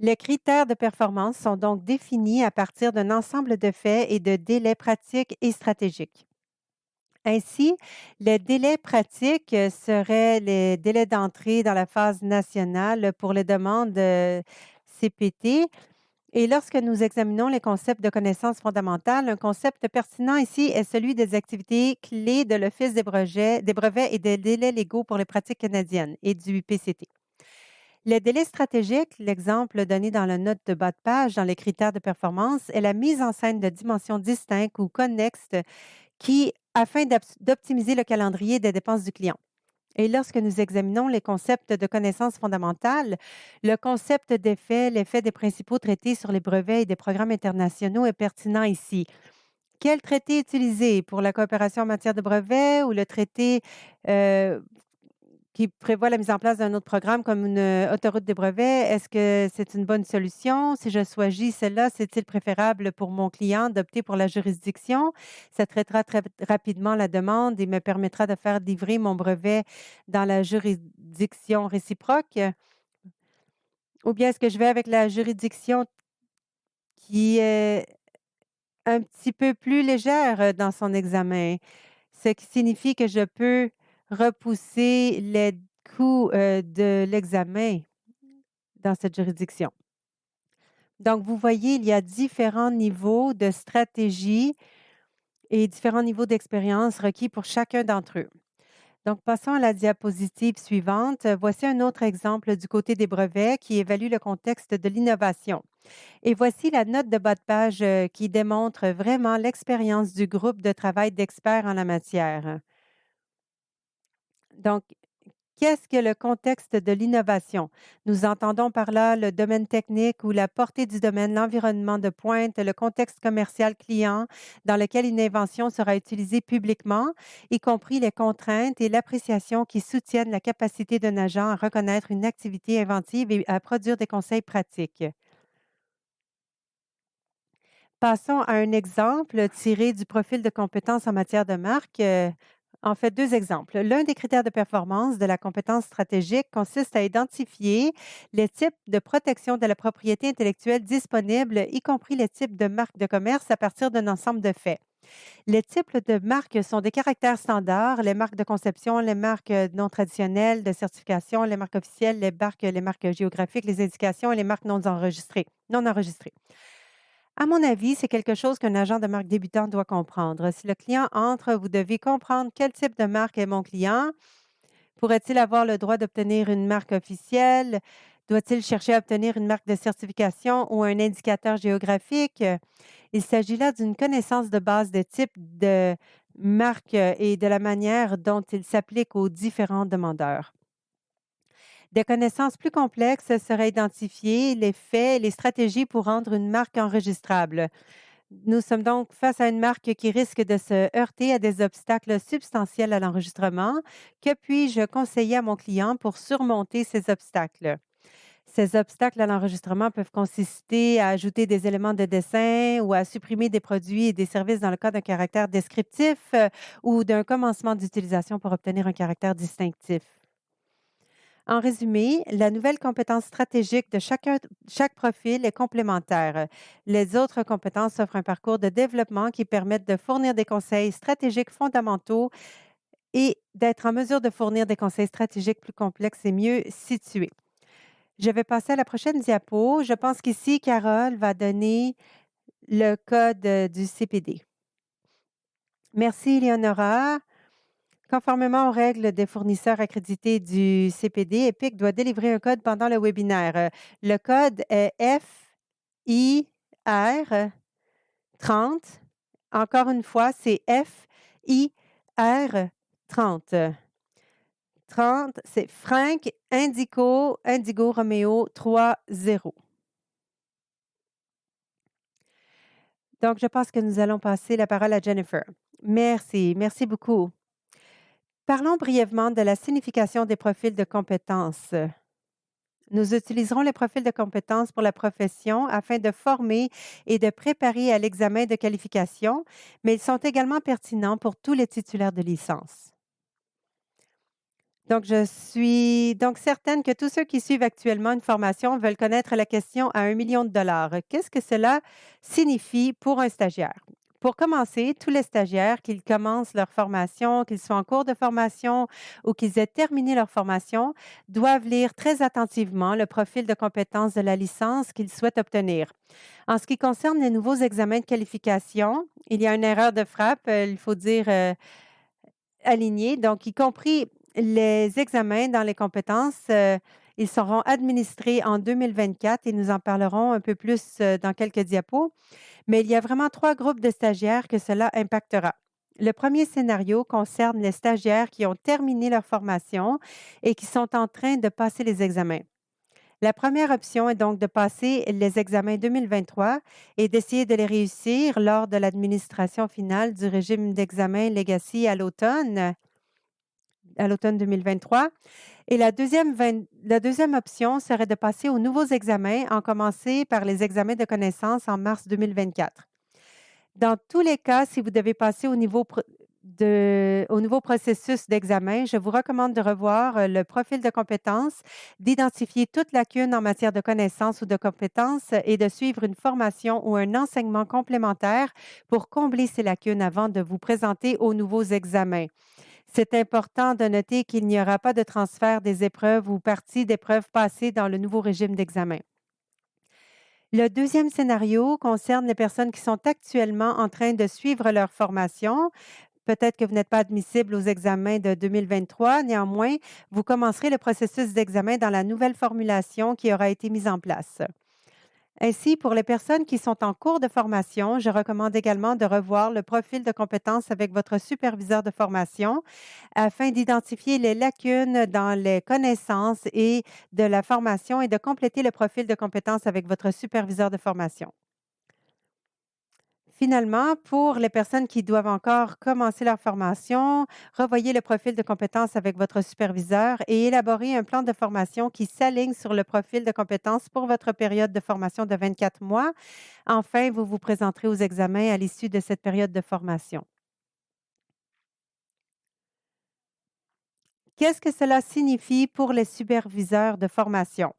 Les critères de performance sont donc définis à partir d'un ensemble de faits et de délais pratiques et stratégiques. Ainsi, les délais pratiques seraient les délais d'entrée dans la phase nationale pour les demandes CPT. Et lorsque nous examinons les concepts de connaissances fondamentales, un concept pertinent ici est celui des activités clés de l'Office des brevets et des délais légaux pour les pratiques canadiennes et du PCT. Les délais stratégiques, l'exemple donné dans la note de bas de page dans les critères de performance, est la mise en scène de dimensions distinctes ou connexes qui, afin d'optimiser le calendrier des dépenses du client. Et lorsque nous examinons les concepts de connaissances fondamentales, le concept d'effet, l'effet des principaux traités sur les brevets et des programmes internationaux est pertinent ici. Quel traité utiliser pour la coopération en matière de brevets ou le traité euh, qui prévoit la mise en place d'un autre programme comme une autoroute des brevets? Est-ce que c'est une bonne solution? Si je choisis celle-là, c'est-il préférable pour mon client d'opter pour la juridiction? Ça traitera très rapidement la demande et me permettra de faire livrer mon brevet dans la juridiction réciproque. Ou bien est-ce que je vais avec la juridiction qui est un petit peu plus légère dans son examen, ce qui signifie que je peux repousser les coûts de l'examen dans cette juridiction. Donc, vous voyez, il y a différents niveaux de stratégie et différents niveaux d'expérience requis pour chacun d'entre eux. Donc, passons à la diapositive suivante. Voici un autre exemple du côté des brevets qui évalue le contexte de l'innovation. Et voici la note de bas de page qui démontre vraiment l'expérience du groupe de travail d'experts en la matière. Donc, qu'est-ce que le contexte de l'innovation? Nous entendons par là le domaine technique ou la portée du domaine, l'environnement de pointe, le contexte commercial client dans lequel une invention sera utilisée publiquement, y compris les contraintes et l'appréciation qui soutiennent la capacité d'un agent à reconnaître une activité inventive et à produire des conseils pratiques. Passons à un exemple tiré du profil de compétences en matière de marque. En fait, deux exemples. L'un des critères de performance de la compétence stratégique consiste à identifier les types de protection de la propriété intellectuelle disponibles, y compris les types de marques de commerce à partir d'un ensemble de faits. Les types de marques sont des caractères standards, les marques de conception, les marques non traditionnelles de certification, les marques officielles, les marques géographiques, les indications et les marques non enregistrées. Non enregistrées. À mon avis, c'est quelque chose qu'un agent de marque débutant doit comprendre. Si le client entre, vous devez comprendre quel type de marque est mon client. Pourrait-il avoir le droit d'obtenir une marque officielle? Doit-il chercher à obtenir une marque de certification ou un indicateur géographique? Il s'agit là d'une connaissance de base des types de marques et de la manière dont ils s'appliquent aux différents demandeurs. Des connaissances plus complexes seraient identifier les faits et les stratégies pour rendre une marque enregistrable. Nous sommes donc face à une marque qui risque de se heurter à des obstacles substantiels à l'enregistrement. Que puis-je conseiller à mon client pour surmonter ces obstacles? Ces obstacles à l'enregistrement peuvent consister à ajouter des éléments de dessin ou à supprimer des produits et des services dans le cas d'un caractère descriptif ou d'un commencement d'utilisation pour obtenir un caractère distinctif. En résumé, la nouvelle compétence stratégique de chaque profil est complémentaire. Les autres compétences offrent un parcours de développement qui permettent de fournir des conseils stratégiques fondamentaux et d'être en mesure de fournir des conseils stratégiques plus complexes et mieux situés. Je vais passer à la prochaine diapo. Je pense qu'ici, Carole va donner le code du CPD. Merci, Eleonora. Conformément aux règles des fournisseurs accrédités du CPD, EPIC doit délivrer un code pendant le webinaire. Le code est FIR 30. Encore une fois, c'est FIR 30. 30, c'est Frank Indigo Romeo 30. Donc, je pense que nous allons passer la parole à Jennifer. Merci beaucoup. Parlons brièvement de la signification des profils de compétences. Nous utiliserons les profils de compétences pour la profession afin de former et de préparer à l'examen de qualification, mais ils sont également pertinents pour tous les titulaires de licence. Donc, je suis donc certaine que tous ceux qui suivent actuellement une formation veulent connaître la question à 1 million de dollars. Qu'est-ce que cela signifie pour un stagiaire? Pour commencer, tous les stagiaires, qu'ils commencent leur formation, qu'ils soient en cours de formation ou qu'ils aient terminé leur formation, doivent lire très attentivement le profil de compétences de la licence qu'ils souhaitent obtenir. En ce qui concerne les nouveaux examens de qualification, il y a une erreur de frappe, il faut dire alignée, donc y compris les examens dans les compétences, ils seront administrés en 2024 et nous en parlerons un peu plus dans quelques diapos. Mais il y a vraiment 3 groupes de stagiaires que cela impactera. Le premier scénario concerne les stagiaires qui ont terminé leur formation et qui sont en train de passer les examens. La première option est donc de passer les examens 2023 et d'essayer de les réussir lors de l'administration finale du régime d'examen Legacy à l'automne 2023. Et la deuxième option serait de passer aux nouveaux examens, en commencer par les examens de connaissances en mars 2024. Dans tous les cas, si vous devez passer au nouveau processus d'examen, je vous recommande de revoir le profil de compétences, d'identifier toute lacune en matière de connaissances ou de compétences et de suivre une formation ou un enseignement complémentaire pour combler ces lacunes avant de vous présenter aux nouveaux examens. C'est important de noter qu'il n'y aura pas de transfert des épreuves ou parties d'épreuves passées dans le nouveau régime d'examen. Le deuxième scénario concerne les personnes qui sont actuellement en train de suivre leur formation. Peut-être que vous n'êtes pas admissible aux examens de 2023. Néanmoins, vous commencerez le processus d'examen dans la nouvelle formulation qui aura été mise en place. Ainsi, pour les personnes qui sont en cours de formation, je recommande également de revoir le profil de compétences avec votre superviseur de formation afin d'identifier les lacunes dans les connaissances et de la formation et de compléter le profil de compétences avec votre superviseur de formation. Finalement, pour les personnes qui doivent encore commencer leur formation, revoyez le profil de compétences avec votre superviseur et élaborez un plan de formation qui s'aligne sur le profil de compétences pour votre période de formation de 24 mois. Enfin, vous vous présenterez aux examens à l'issue de cette période de formation. Qu'est-ce que cela signifie pour les superviseurs de formation?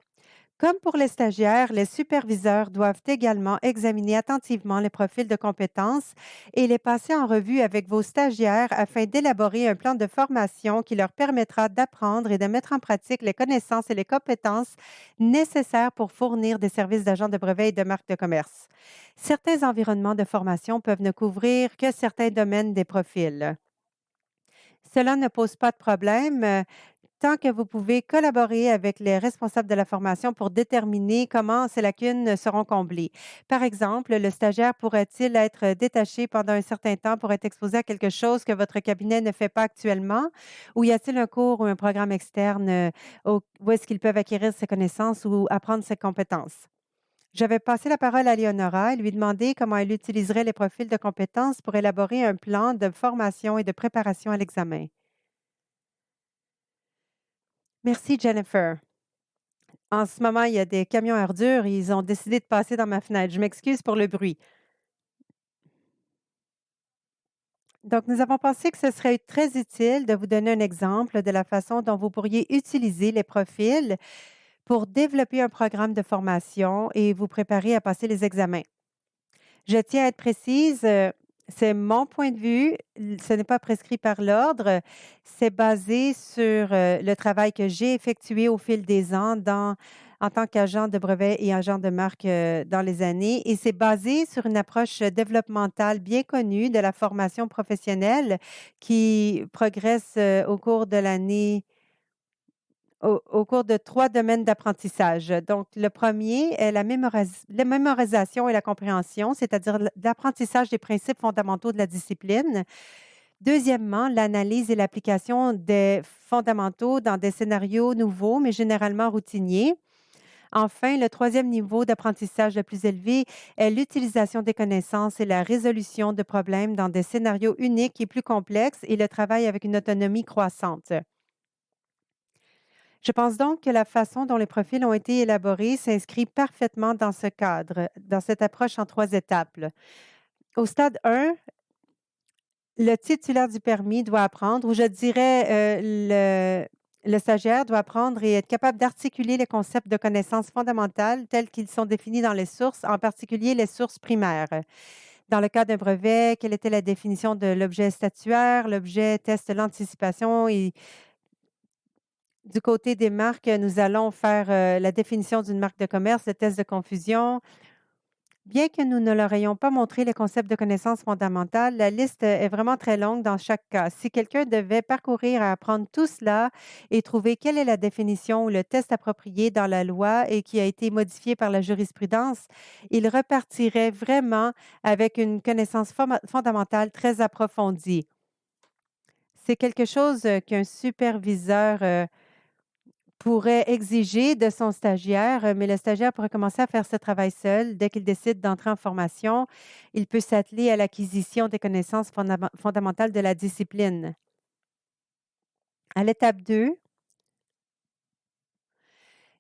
Comme pour les stagiaires, les superviseurs doivent également examiner attentivement les profils de compétences et les passer en revue avec vos stagiaires afin d'élaborer un plan de formation qui leur permettra d'apprendre et de mettre en pratique les connaissances et les compétences nécessaires pour fournir des services d'agents de brevet et de marque de commerce. Certains environnements de formation peuvent ne couvrir que certains domaines des profils. Cela ne pose pas de problème. Tant que vous pouvez collaborer avec les responsables de la formation pour déterminer comment ces lacunes seront comblées. Par exemple, le stagiaire pourrait-il être détaché pendant un certain temps pour être exposé à quelque chose que votre cabinet ne fait pas actuellement? Ou y a-t-il un cours ou un programme externe où est-ce qu'ils peuvent acquérir ces connaissances ou apprendre ces compétences? Je vais passer la parole à Léonora et lui demander comment elle utiliserait les profils de compétences pour élaborer un plan de formation et de préparation à l'examen. Merci, Jennifer. En ce moment, il y a des camions à ordures, ils ont décidé de passer dans ma fenêtre. Je m'excuse pour le bruit. Donc, nous avons pensé que ce serait très utile de vous donner un exemple de la façon dont vous pourriez utiliser les profils pour développer un programme de formation et vous préparer à passer les examens. Je tiens à être précise, c'est mon point de vue, ce n'est pas prescrit par l'ordre, c'est basé sur, le travail que j'ai effectué au fil des ans en tant qu'agent de brevet et agent de marque, dans les années et c'est basé sur une approche développementale bien connue de la formation professionnelle qui progresse, au cours de l'année au cours de 3 domaines d'apprentissage. Donc, le premier est la mémorisation et la compréhension, c'est-à-dire l'apprentissage des principes fondamentaux de la discipline. Deuxièmement, l'analyse et l'application des fondamentaux dans des scénarios nouveaux, mais généralement routiniers. Enfin, le troisième niveau d'apprentissage le plus élevé est l'utilisation des connaissances et la résolution de problèmes dans des scénarios uniques et plus complexes et le travail avec une autonomie croissante. Je pense donc que la façon dont les profils ont été élaborés s'inscrit parfaitement dans ce cadre, dans cette approche en 3 étapes. Là. Au stade 1, le titulaire du permis doit apprendre, ou je dirais le stagiaire doit apprendre et être capable d'articuler les concepts de connaissances fondamentales tels qu'ils sont définis dans les sources, en particulier les sources primaires. Dans le cas d'un brevet, quelle était la définition de l'objet statuaire, l'objet teste l'anticipation et du côté des marques, nous allons faire, la définition d'une marque de commerce, le test de confusion. Bien que nous ne leur ayons pas montré les concepts de connaissances fondamentales, la liste est vraiment très longue dans chaque cas. Si quelqu'un devait parcourir et apprendre tout cela et trouver quelle est la définition ou le test approprié dans la loi et qui a été modifié par la jurisprudence, il repartirait vraiment avec une connaissance fondamentale très approfondie. C'est quelque chose qu'un superviseur pourrait exiger de son stagiaire, mais le stagiaire pourrait commencer à faire ce travail seul. Dès qu'il décide d'entrer en formation, il peut s'atteler à l'acquisition des connaissances fondamentales de la discipline. À l'étape 2,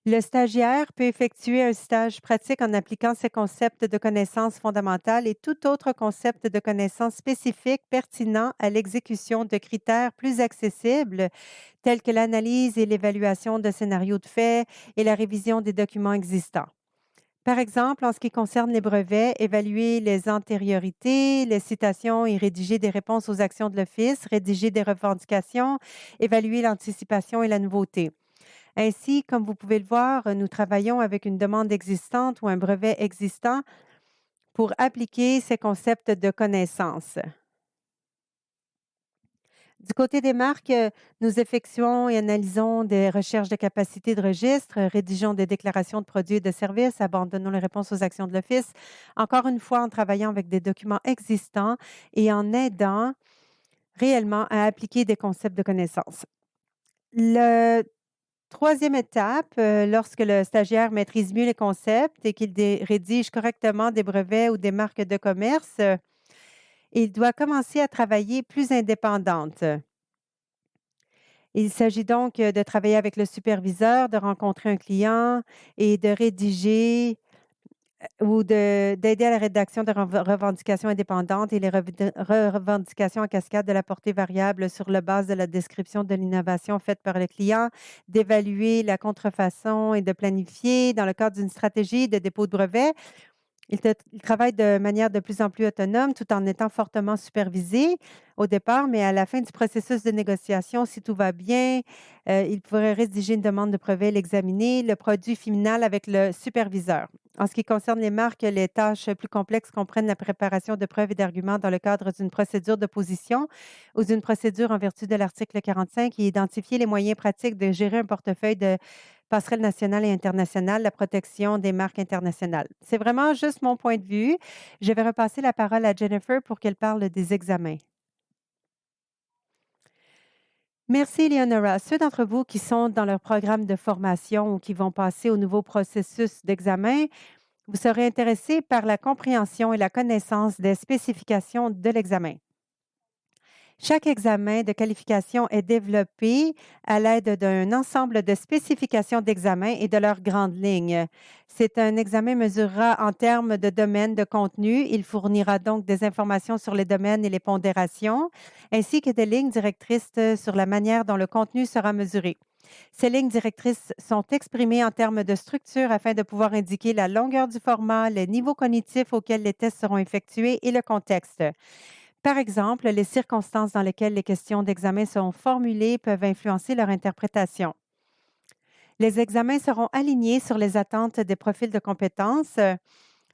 le stagiaire peut effectuer un stage pratique en appliquant ces concepts de connaissances fondamentales et tout autre concept de connaissances spécifiques pertinent à l'exécution de critères plus accessibles tels que l'analyse et l'évaluation de scénarios de faits et la révision des documents existants. Par exemple, en ce qui concerne les brevets, évaluer les antériorités, les citations et rédiger des réponses aux actions de l'Office, rédiger des revendications, évaluer l'anticipation et la nouveauté. Ainsi, comme vous pouvez le voir, nous travaillons avec une demande existante ou un brevet existant pour appliquer ces concepts de connaissances. Du côté des marques, nous effectuons et analysons des recherches de capacité de registre, rédigeons des déclarations de produits et de services, abandonnons les réponses aux actions de l'Office, encore une fois en travaillant avec des documents existants et en aidant réellement à appliquer des concepts de connaissances. La troisième étape, lorsque le stagiaire maîtrise mieux les concepts et qu'il rédige correctement des brevets ou des marques de commerce, il doit commencer à travailler plus indépendante. Il s'agit donc de travailler avec le superviseur, de rencontrer un client et de rédiger ou d'aider à la rédaction de revendications indépendantes et les revendications en cascade de la portée variable sur la base de la description de l'innovation faite par le client, d'évaluer la contrefaçon et de planifier dans le cadre d'une stratégie de dépôt de brevet. Il travaille de manière de plus en plus autonome tout en étant fortement supervisé au départ, mais à la fin du processus de négociation, si tout va bien, il pourrait rédiger une demande de brevet, l'examiner, le produit final avec le superviseur. En ce qui concerne les marques, les tâches plus complexes comprennent la préparation de preuves et d'arguments dans le cadre d'une procédure d'opposition ou d'une procédure en vertu de l'article 45 et identifier les moyens pratiques de gérer un portefeuille de passerelle nationale et internationale, la protection des marques internationales. C'est vraiment juste mon point de vue. Je vais repasser la parole à Jennifer pour qu'elle parle des examens. Merci, Leonora. Ceux d'entre vous qui sont dans leur programme de formation ou qui vont passer au nouveau processus d'examen, vous serez intéressés par la compréhension et la connaissance des spécifications de l'examen. Chaque examen de qualification est développé à l'aide d'un ensemble de spécifications d'examen et de leurs grandes lignes. C'est un examen mesurera en termes de domaine de contenu. Il fournira donc des informations sur les domaines et les pondérations, ainsi que des lignes directrices sur la manière dont le contenu sera mesuré. Ces lignes directrices sont exprimées en termes de structure afin de pouvoir indiquer la longueur du format, les niveaux cognitifs auxquels les tests seront effectués et le contexte. Par exemple, les circonstances dans lesquelles les questions d'examen sont formulées peuvent influencer leur interprétation. Les examens seront alignés sur les attentes des profils de compétences.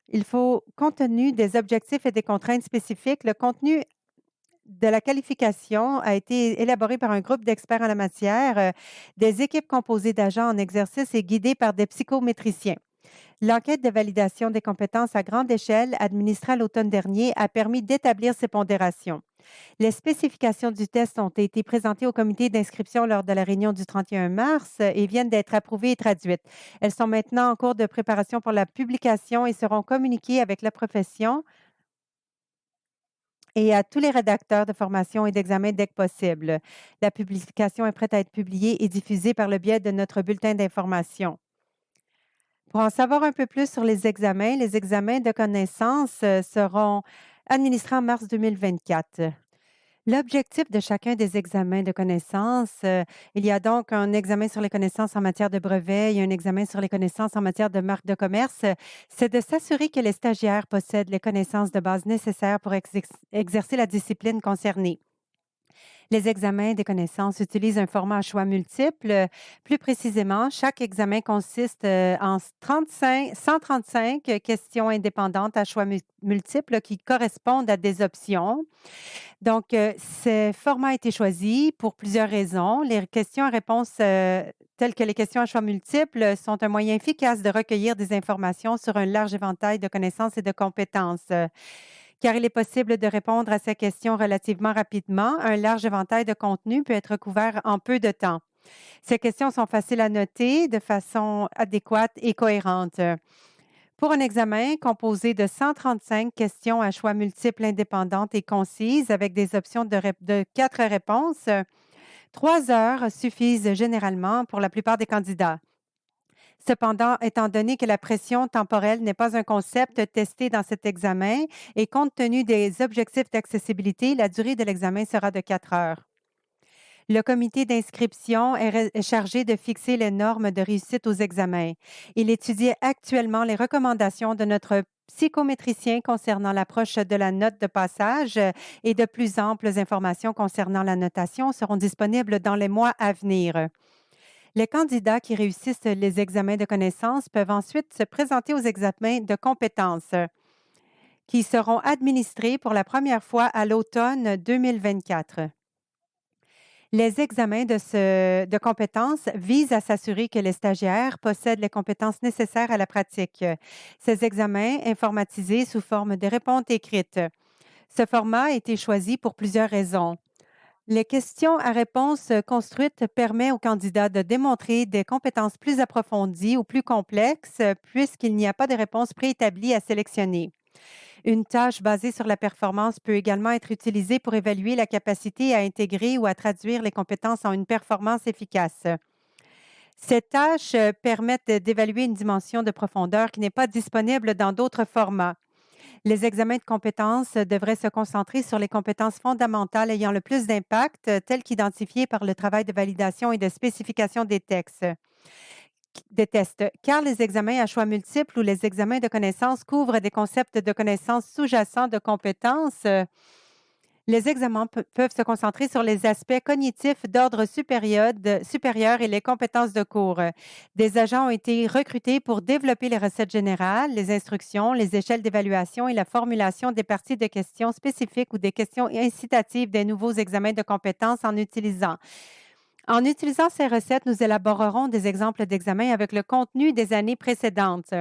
Il faut, compte tenu des objectifs et des contraintes spécifiques, le contenu de la qualification a été élaboré par un groupe d'experts en la matière, des équipes composées d'agents en exercice et guidées par des psychométriciens. L'enquête de validation des compétences à grande échelle, administrée à l'automne dernier, a permis d'établir ces pondérations. Les spécifications du test ont été présentées au comité d'inscription lors de la réunion du 31 mars et viennent d'être approuvées et traduites. Elles sont maintenant en cours de préparation pour la publication et seront communiquées avec la profession et à tous les rédacteurs de formation et d'examen dès que possible. La publication est prête à être publiée et diffusée par le biais de notre bulletin d'information. Pour en savoir un peu plus sur les examens de connaissances seront administrés en mars 2024. L'objectif de chacun des examens de connaissances, il y a donc un examen sur les connaissances en matière de brevet, il y a un examen sur les connaissances en matière de marque de commerce, c'est de s'assurer que les stagiaires possèdent les connaissances de base nécessaires pour exercer la discipline concernée. Les examens des connaissances utilisent un format à choix multiples. Plus précisément, chaque examen consiste en 135 questions indépendantes à choix multiples qui correspondent à des options. Donc, ce format a été choisi pour plusieurs raisons. Les questions à réponse telles que les questions à choix multiples sont un moyen efficace de recueillir des informations sur un large éventail de connaissances et de compétences. Car il est possible de répondre à ces questions relativement rapidement, un large éventail de contenu peut être couvert en peu de temps. Ces questions sont faciles à noter de façon adéquate et cohérente. Pour un examen composé de 135 questions à choix multiples indépendantes et concises avec des options de 4 réponses, 3 heures suffisent généralement pour la plupart des candidats. Cependant, étant donné que la pression temporelle n'est pas un concept testé dans cet examen et compte tenu des objectifs d'accessibilité, la durée de l'examen sera de 4 heures. Le comité d'inscription est chargé de fixer les normes de réussite aux examens. Il étudie actuellement les recommandations de notre psychométricien concernant l'approche de la note de passage et de plus amples informations concernant la notation seront disponibles dans les mois à venir. Les candidats qui réussissent les examens de connaissances peuvent ensuite se présenter aux examens de compétences qui seront administrés pour la première fois à l'automne 2024. Les examens de compétences visent à s'assurer que les stagiaires possèdent les compétences nécessaires à la pratique. Ces examens, informatisés sous forme de réponses écrites. Ce format a été choisi pour plusieurs raisons. Les questions à réponse construites permettent aux candidats de démontrer des compétences plus approfondies ou plus complexes puisqu'il n'y a pas de réponse préétablie à sélectionner. Une tâche basée sur la performance peut également être utilisée pour évaluer la capacité à intégrer ou à traduire les compétences en une performance efficace. Ces tâches permettent d'évaluer une dimension de profondeur qui n'est pas disponible dans d'autres formats. Les examens de compétences devraient se concentrer sur les compétences fondamentales ayant le plus d'impact, telles qu'identifiées par le travail de validation et de spécification des tests, car les examens à choix multiples ou les examens de connaissances couvrent des concepts de connaissances sous-jacents de compétences. Les examens peuvent se concentrer sur les aspects cognitifs d'ordre supérieur et les compétences de cours. Des agents ont été recrutés pour développer les recettes générales, les instructions, les échelles d'évaluation et la formulation des parties de questions spécifiques ou des questions incitatives des nouveaux examens de compétences en utilisant ces recettes, nous élaborerons des exemples d'examens avec le contenu des années précédentes.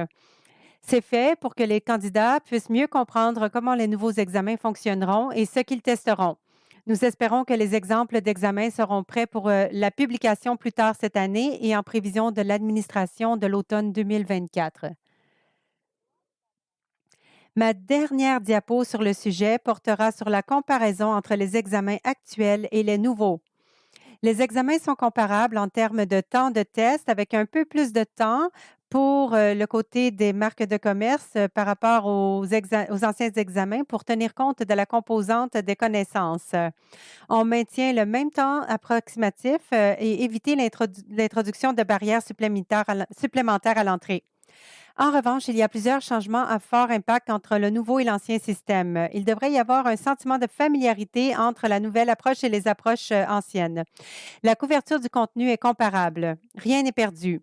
C'est fait pour que les candidats puissent mieux comprendre comment les nouveaux examens fonctionneront et ce qu'ils testeront. Nous espérons que les exemples d'examens seront prêts pour la publication plus tard cette année et en prévision de l'administration de l'automne 2024. Ma dernière diapo sur le sujet portera sur la comparaison entre les examens actuels et les nouveaux. Les examens sont comparables en termes de temps de test avec un peu plus de temps pour le côté des marques de commerce par rapport aux anciens examens pour tenir compte de la composante des connaissances. On maintient le même temps approximatif et éviter l'introduction de barrières supplémentaires à l'entrée. En revanche, il y a plusieurs changements à fort impact entre le nouveau et l'ancien système. Il devrait y avoir un sentiment de familiarité entre la nouvelle approche et les approches anciennes. La couverture du contenu est comparable. Rien n'est perdu.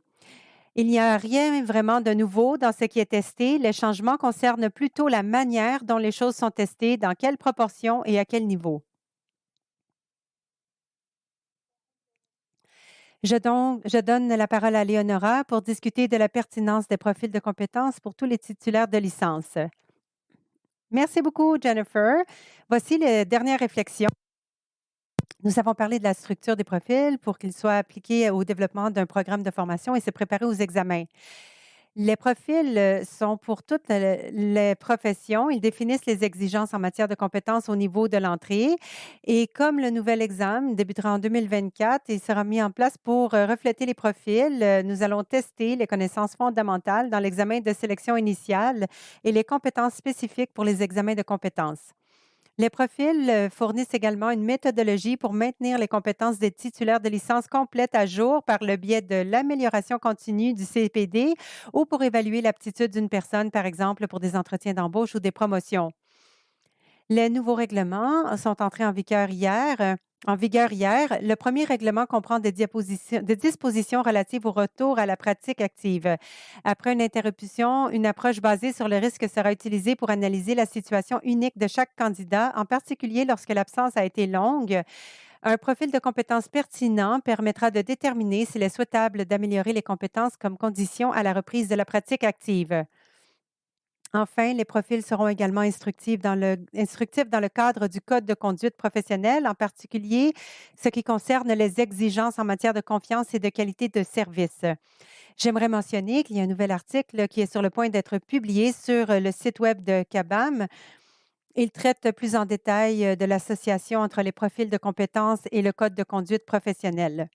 Il n'y a rien vraiment de nouveau dans ce qui est testé. Les changements concernent plutôt la manière dont les choses sont testées, dans quelle proportion et à quel niveau. Je donne la parole à Léonora pour discuter de la pertinence des profils de compétences pour tous les titulaires de licence. Merci beaucoup, Jennifer. Voici les dernières réflexions. Nous avons parlé de la structure des profils pour qu'ils soient appliqués au développement d'un programme de formation et se préparer aux examens. Les profils sont pour toutes les professions. Ils définissent les exigences en matière de compétences au niveau de l'entrée. Et comme le nouvel examen débutera en 2024, il sera mis en place pour refléter les profils. Nous allons tester les connaissances fondamentales dans l'examen de sélection initiale et les compétences spécifiques pour les examens de compétences. Les profils fournissent également une méthodologie pour maintenir les compétences des titulaires de licence complètes à jour par le biais de l'amélioration continue du CPD ou pour évaluer l'aptitude d'une personne, par exemple, pour des entretiens d'embauche ou des promotions. Les nouveaux règlements sont entrés en vigueur hier En vigueur hier, le premier règlement comprend des dispositions relatives au retour à la pratique active. Après une interruption, une approche basée sur le risque sera utilisée pour analyser la situation unique de chaque candidat, en particulier lorsque l'absence a été longue. Un profil de compétences pertinent permettra de déterminer s'il est souhaitable d'améliorer les compétences comme condition à la reprise de la pratique active. Enfin, les profils seront également instructifs dans le cadre du Code de conduite professionnelle, en particulier ce qui concerne les exigences en matière de confiance et de qualité de service. J'aimerais mentionner qu'il y a un nouvel article qui est sur le point d'être publié sur le site web de CABAM. Il traite plus en détail de l'association entre les profils de compétences et le Code de conduite professionnelle.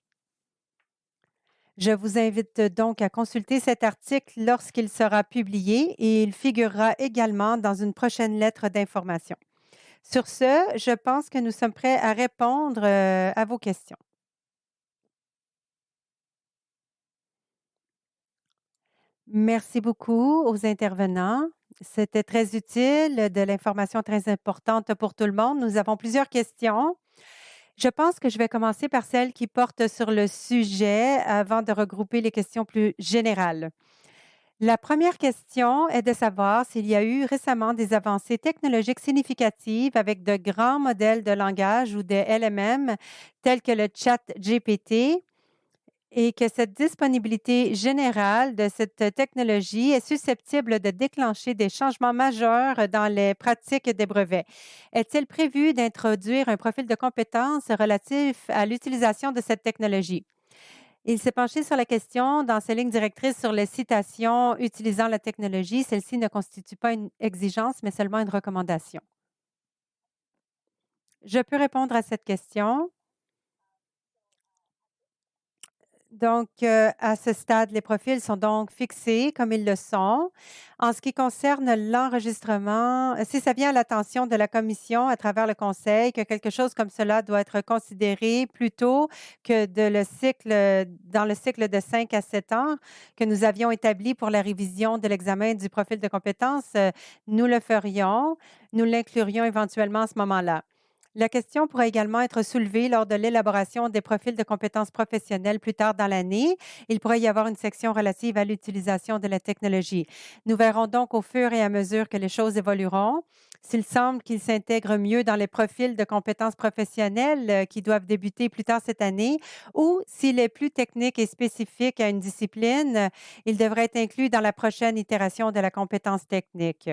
Je vous invite donc à consulter cet article lorsqu'il sera publié et il figurera également dans une prochaine lettre d'information. Sur ce, je pense que nous sommes prêts à répondre à vos questions. Merci beaucoup aux intervenants. C'était très utile, de l'information très importante pour tout le monde. Nous avons plusieurs questions. Je pense que je vais commencer par celle qui porte sur le sujet avant de regrouper les questions plus générales. La première question est de savoir s'il y a eu récemment des avancées technologiques significatives avec de grands modèles de langage ou des LMM tels que le chat GPT et que cette disponibilité générale de cette technologie est susceptible de déclencher des changements majeurs dans les pratiques des brevets. Est-il prévu d'introduire un profil de compétences relatif à l'utilisation de cette technologie? Il s'est penché sur la question dans ses lignes directrices sur les citations utilisant la technologie. Celle-ci ne constitue pas une exigence, mais seulement une recommandation. Je peux répondre à cette question. Donc, à ce stade, les profils sont donc fixés comme ils le sont. En ce qui concerne l'enregistrement, si ça vient à l'attention de la commission à travers le conseil que quelque chose comme cela doit être considéré plutôt que dans le cycle de 5 à 7 ans que nous avions établi pour la révision de l'examen du profil de compétences, nous le ferions. Nous l'inclurions éventuellement à ce moment-là. La question pourra également être soulevée lors de l'élaboration des profils de compétences professionnelles plus tard dans l'année. Il pourrait y avoir une section relative à l'utilisation de la technologie. Nous verrons donc au fur et à mesure que les choses évolueront. S'il semble qu'ils s'intègrent mieux dans les profils de compétences professionnelles qui doivent débuter plus tard cette année, ou s'il est plus technique et spécifique à une discipline, il devrait être inclus dans la prochaine itération de la compétence technique.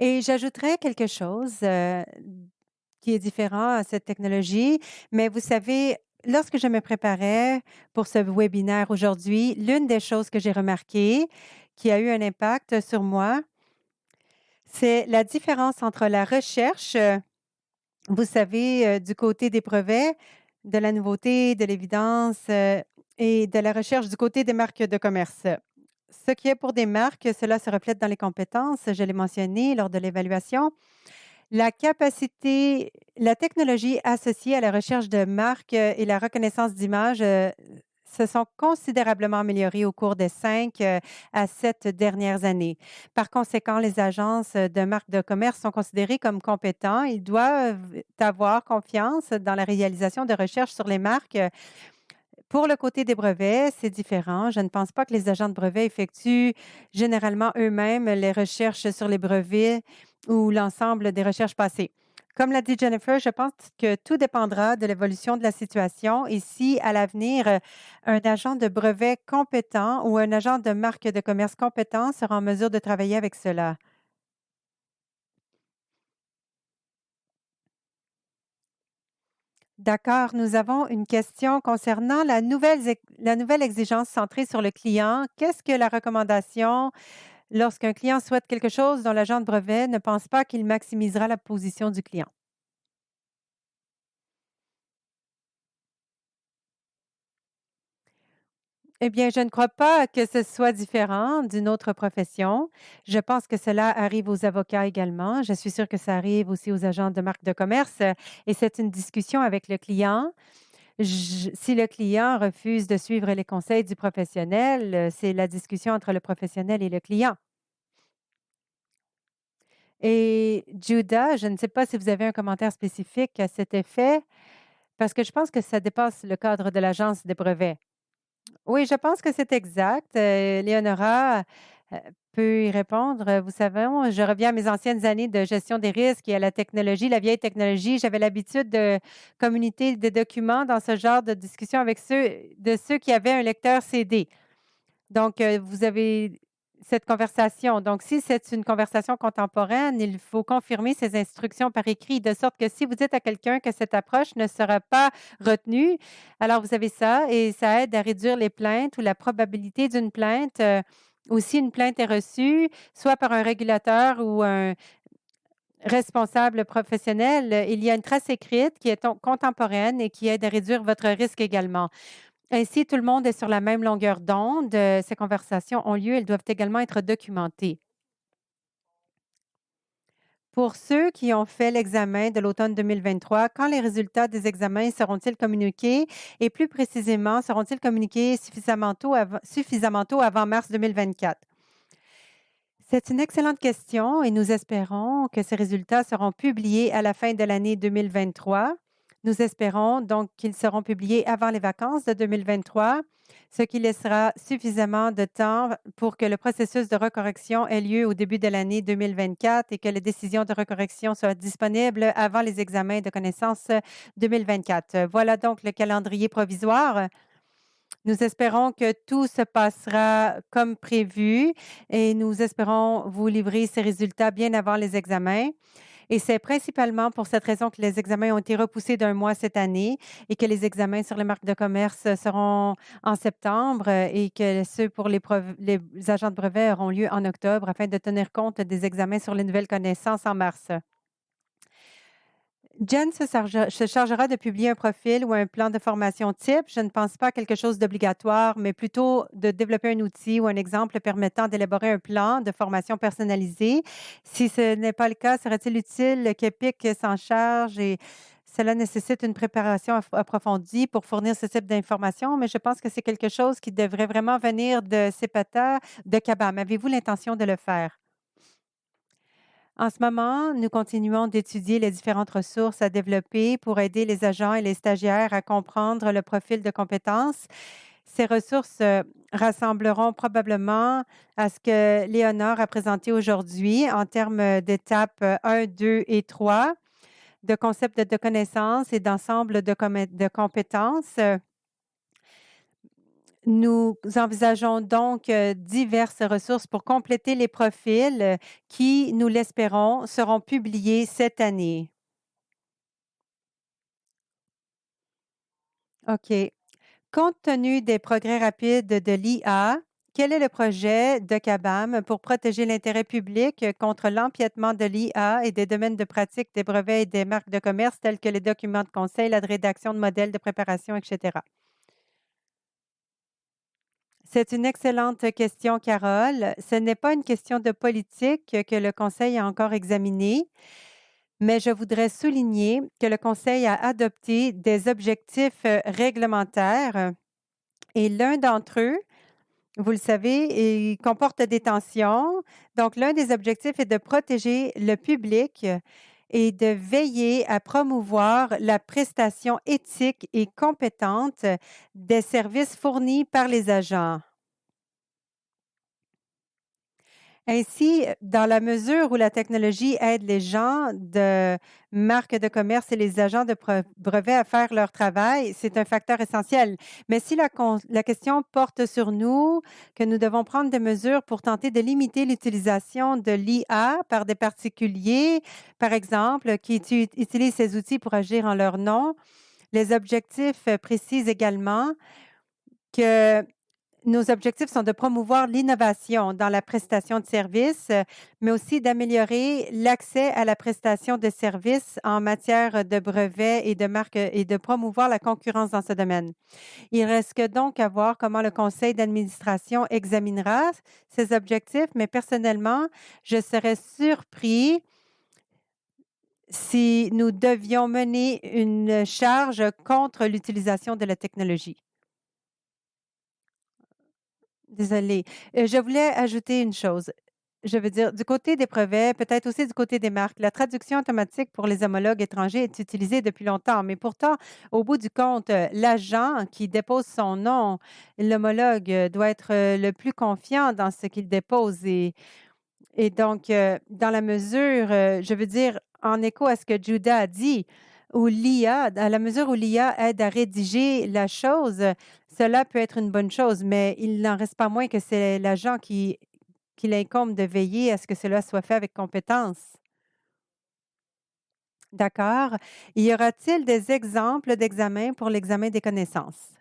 Et j'ajouterais quelque chose, qui est différent à cette technologie, mais vous savez, lorsque je me préparais pour ce webinaire aujourd'hui, l'une des choses que j'ai remarquées qui a eu un impact sur moi, c'est la différence entre la recherche, vous savez, du côté des brevets, de la nouveauté, de l'évidence, et de la recherche du côté des marques de commerce. Ce qui est pour des marques, cela se reflète dans les compétences, je l'ai mentionné lors de l'évaluation. La technologie associée à la recherche de marques, et la reconnaissance d'images, se sont considérablement améliorées au cours des 5 à 7 dernières années. Par conséquent, les agences de marques de commerce sont considérées comme compétents. Ils doivent avoir confiance dans la réalisation de recherches sur les marques. Pour le côté des brevets, c'est différent. Je ne pense pas que les agents de brevets effectuent généralement eux-mêmes les recherches sur les brevets ou l'ensemble des recherches passées. Comme l'a dit Jennifer, je pense que tout dépendra de l'évolution de la situation et si, à l'avenir, un agent de brevet compétent ou un agent de marque de commerce compétent sera en mesure de travailler avec cela. D'accord, nous avons une question concernant la nouvelle exigence centrée sur le client. Qu'est-ce que la recommandation lorsqu'un client souhaite quelque chose dont l'agent de brevet ne pense pas qu'il maximisera la position du client? Eh bien, je ne crois pas que ce soit différent d'une autre profession. Je pense que cela arrive aux avocats également. Je suis sûre que ça arrive aussi aux agents de marque de commerce et c'est une discussion avec le client. Si le client refuse de suivre les conseils du professionnel, c'est la discussion entre le professionnel et le client. Et Judah, je ne sais pas si vous avez un commentaire spécifique à cet effet, parce que je pense que ça dépasse le cadre de l'Agence des brevets. Oui, je pense que c'est exact. Léonora peut y répondre. Vous savez, moi, je reviens à mes anciennes années de gestion des risques et à la technologie, la vieille technologie. J'avais l'habitude de communiquer des documents dans ce genre de discussion avec ceux qui avaient un lecteur CD. Donc, vous avez cette conversation. Donc, si c'est une conversation contemporaine, il faut confirmer ces instructions par écrit, de sorte que si vous dites à quelqu'un que cette approche ne sera pas retenue, alors vous avez ça et ça aide à réduire les plaintes ou la probabilité d'une plainte. Ou si une plainte est reçue, soit par un régulateur ou un responsable professionnel, il y a une trace écrite qui est contemporaine et qui aide à réduire votre risque également. Ainsi, tout le monde est sur la même longueur d'onde. Ces conversations ont lieu, elles doivent également être documentées. Pour ceux qui ont fait l'examen de l'automne 2023, quand les résultats des examens seront-ils communiqués et plus précisément, seront-ils communiqués suffisamment tôt avant mars 2024? C'est une excellente question et nous espérons que ces résultats seront publiés à la fin de l'année 2023. Nous espérons donc qu'ils seront publiés avant les vacances de 2023, ce qui laissera suffisamment de temps pour que le processus de recorrection ait lieu au début de l'année 2024 et que les décisions de recorrection soient disponibles avant les examens de connaissances 2024. Voilà donc le calendrier provisoire. Nous espérons que tout se passera comme prévu et nous espérons vous livrer ces résultats bien avant les examens. Et c'est principalement pour cette raison que les examens ont été repoussés d'un mois cette année et que les examens sur les marques de commerce seront en septembre et que ceux pour les agents de brevet auront lieu en octobre afin de tenir compte des examens sur les nouvelles connaissances en mars. Jen se chargera de publier un profil ou un plan de formation type. Je ne pense pas à quelque chose d'obligatoire, mais plutôt de développer un outil ou un exemple permettant d'élaborer un plan de formation personnalisé. Si ce n'est pas le cas, serait-il utile qu'Epic s'en charge et cela nécessite une préparation approfondie pour fournir ce type d'informations, mais je pense que c'est quelque chose qui devrait vraiment venir de CEPATA, de CABAM. Avez-vous l'intention de le faire? En ce moment, nous continuons d'étudier les différentes ressources à développer pour aider les agents et les stagiaires à comprendre le profil de compétences. Ces ressources rassembleront probablement à ce que Léonore a présenté aujourd'hui en termes d'étapes 1, 2 et 3, de concepts de connaissances et d'ensemble de compétences. Nous envisageons donc diverses ressources pour compléter les profils qui, nous l'espérons, seront publiés cette année. OK. Compte tenu des progrès rapides de l'IA, quel est le projet de CABAM pour protéger l'intérêt public contre l'empiètement de l'IA et des domaines de pratique des brevets et des marques de commerce tels que les documents de conseil, la rédaction de modèles de préparation, etc.? C'est une excellente question, Carole. Ce n'est pas une question de politique que le Conseil a encore examinée, mais je voudrais souligner que le Conseil a adopté des objectifs réglementaires et l'un d'entre eux, vous le savez, il comporte des tensions. Donc, l'un des objectifs est de protéger le public et de veiller à promouvoir la prestation éthique et compétente des services fournis par les agents. Ainsi, dans la mesure où la technologie aide les gens de marques de commerce et les agents de brevets à faire leur travail, c'est un facteur essentiel. Mais si la question porte sur nous, que nous devons prendre des mesures pour tenter de limiter l'utilisation de l'IA par des particuliers, par exemple, qui utilisent ces outils pour agir en leur nom, les objectifs précisent également que nos objectifs sont de promouvoir l'innovation dans la prestation de services, mais aussi d'améliorer l'accès à la prestation de services en matière de brevets et de marques et de promouvoir la concurrence dans ce domaine. Il reste que donc à voir comment le conseil d'administration examinera ces objectifs, mais personnellement, je serais surpris si nous devions mener une charge contre l'utilisation de la technologie. Désolée. Je voulais ajouter une chose. Je veux dire, du côté des brevets, peut-être aussi du côté des marques, la traduction automatique pour les homologues étrangers est utilisée depuis longtemps, mais pourtant, au bout du compte, l'agent qui dépose son nom, l'homologue, doit être, le plus confiant dans ce qu'il dépose et donc, dans la mesure, je veux dire, en écho à ce que Judah a dit, où l'IA dans la mesure où l'IA aide à rédiger la chose, cela peut être une bonne chose, mais il n'en reste pas moins que c'est l'agent qui qu'il incombe de veiller à ce que cela soit fait avec compétence. D'accord. Y aura-t-il des exemples d'examens pour l'examen des connaissances?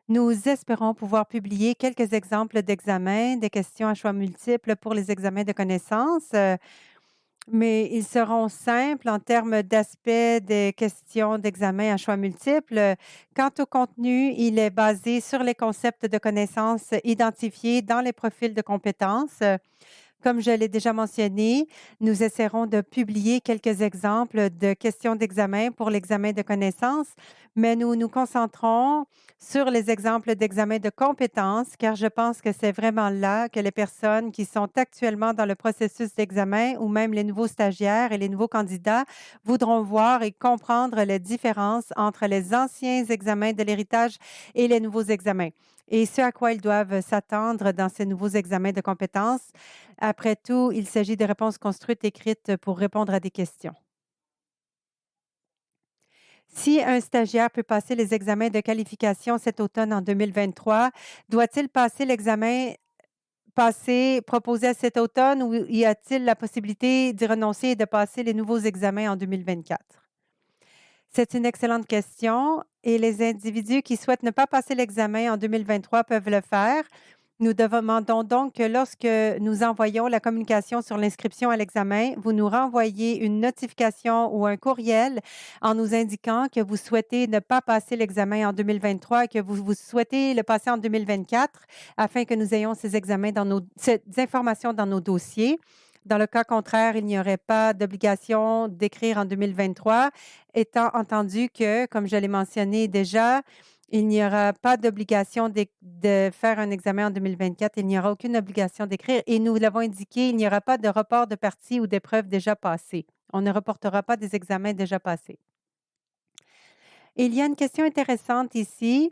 Nous espérons pouvoir publier quelques exemples d'examens, des questions à choix multiples pour les examens de connaissances, mais ils seront simples en termes d'aspect des questions d'examen à choix multiples. Quant au contenu, il est basé sur les concepts de connaissances identifiés dans les profils de compétences. Comme je l'ai déjà mentionné, nous essaierons de publier quelques exemples de questions d'examen pour l'examen de connaissances, mais nous nous concentrons sur les exemples d'examen de compétences, car je pense que c'est vraiment là que les personnes qui sont actuellement dans le processus d'examen ou même les nouveaux stagiaires et les nouveaux candidats voudront voir et comprendre les différences entre les anciens examens de l'héritage et les nouveaux examens et ce à quoi ils doivent s'attendre dans ces nouveaux examens de compétences. Après tout, il s'agit de réponses construites écrites pour répondre à des questions. Si un stagiaire peut passer les examens de qualification cet automne en 2023, doit-il passer l'examen passé proposé à cet automne ou y a-t-il la possibilité d'y renoncer et de passer les nouveaux examens en 2024? C'est une excellente question et les individus qui souhaitent ne pas passer l'examen en 2023 peuvent le faire. Nous demandons donc que lorsque nous envoyons la communication sur l'inscription à l'examen, vous nous renvoyez une notification ou un courriel en nous indiquant que vous souhaitez ne pas passer l'examen en 2023 et que vous souhaitez le passer en 2024 afin que nous ayons ces informations dans nos dossiers. Dans le cas contraire, il n'y aurait pas d'obligation d'écrire en 2023, étant entendu que, comme je l'ai mentionné déjà, il n'y aura pas d'obligation de faire un examen en 2024. Il n'y aura aucune obligation d'écrire et nous l'avons indiqué, il n'y aura pas de report de partie ou d'épreuves déjà passées. On ne reportera pas des examens déjà passés. Il y a une question intéressante ici.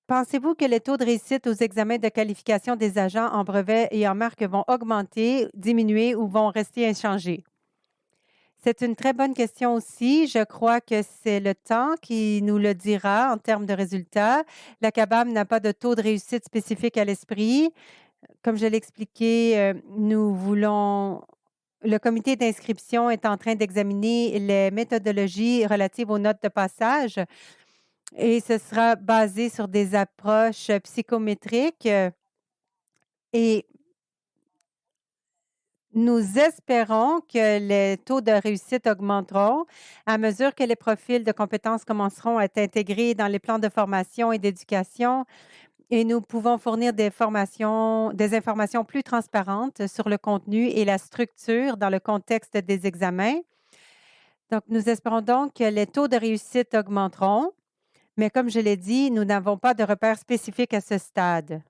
Pensez-vous que les taux de réussite aux examens de qualification des agents en brevet et en marque vont augmenter, diminuer ou vont rester inchangés? C'est une très bonne question aussi. Je crois que c'est le temps qui nous le dira en termes de résultats. La CABAM n'a pas de taux de réussite spécifique à l'esprit. Comme je l'ai expliqué, nous voulons le comité d'inscription est en train d'examiner les méthodologies relatives aux notes de passage et ce sera basé sur des approches psychométriques et nous espérons que les taux de réussite augmenteront à mesure que les profils de compétences commenceront à être intégrés dans les plans de formation et d'éducation et nous pouvons fournir des informations plus transparentes sur le contenu et la structure dans le contexte des examens. Donc, nous espérons donc que les taux de réussite augmenteront, mais comme je l'ai dit, nous n'avons pas de repères spécifiques à ce stade.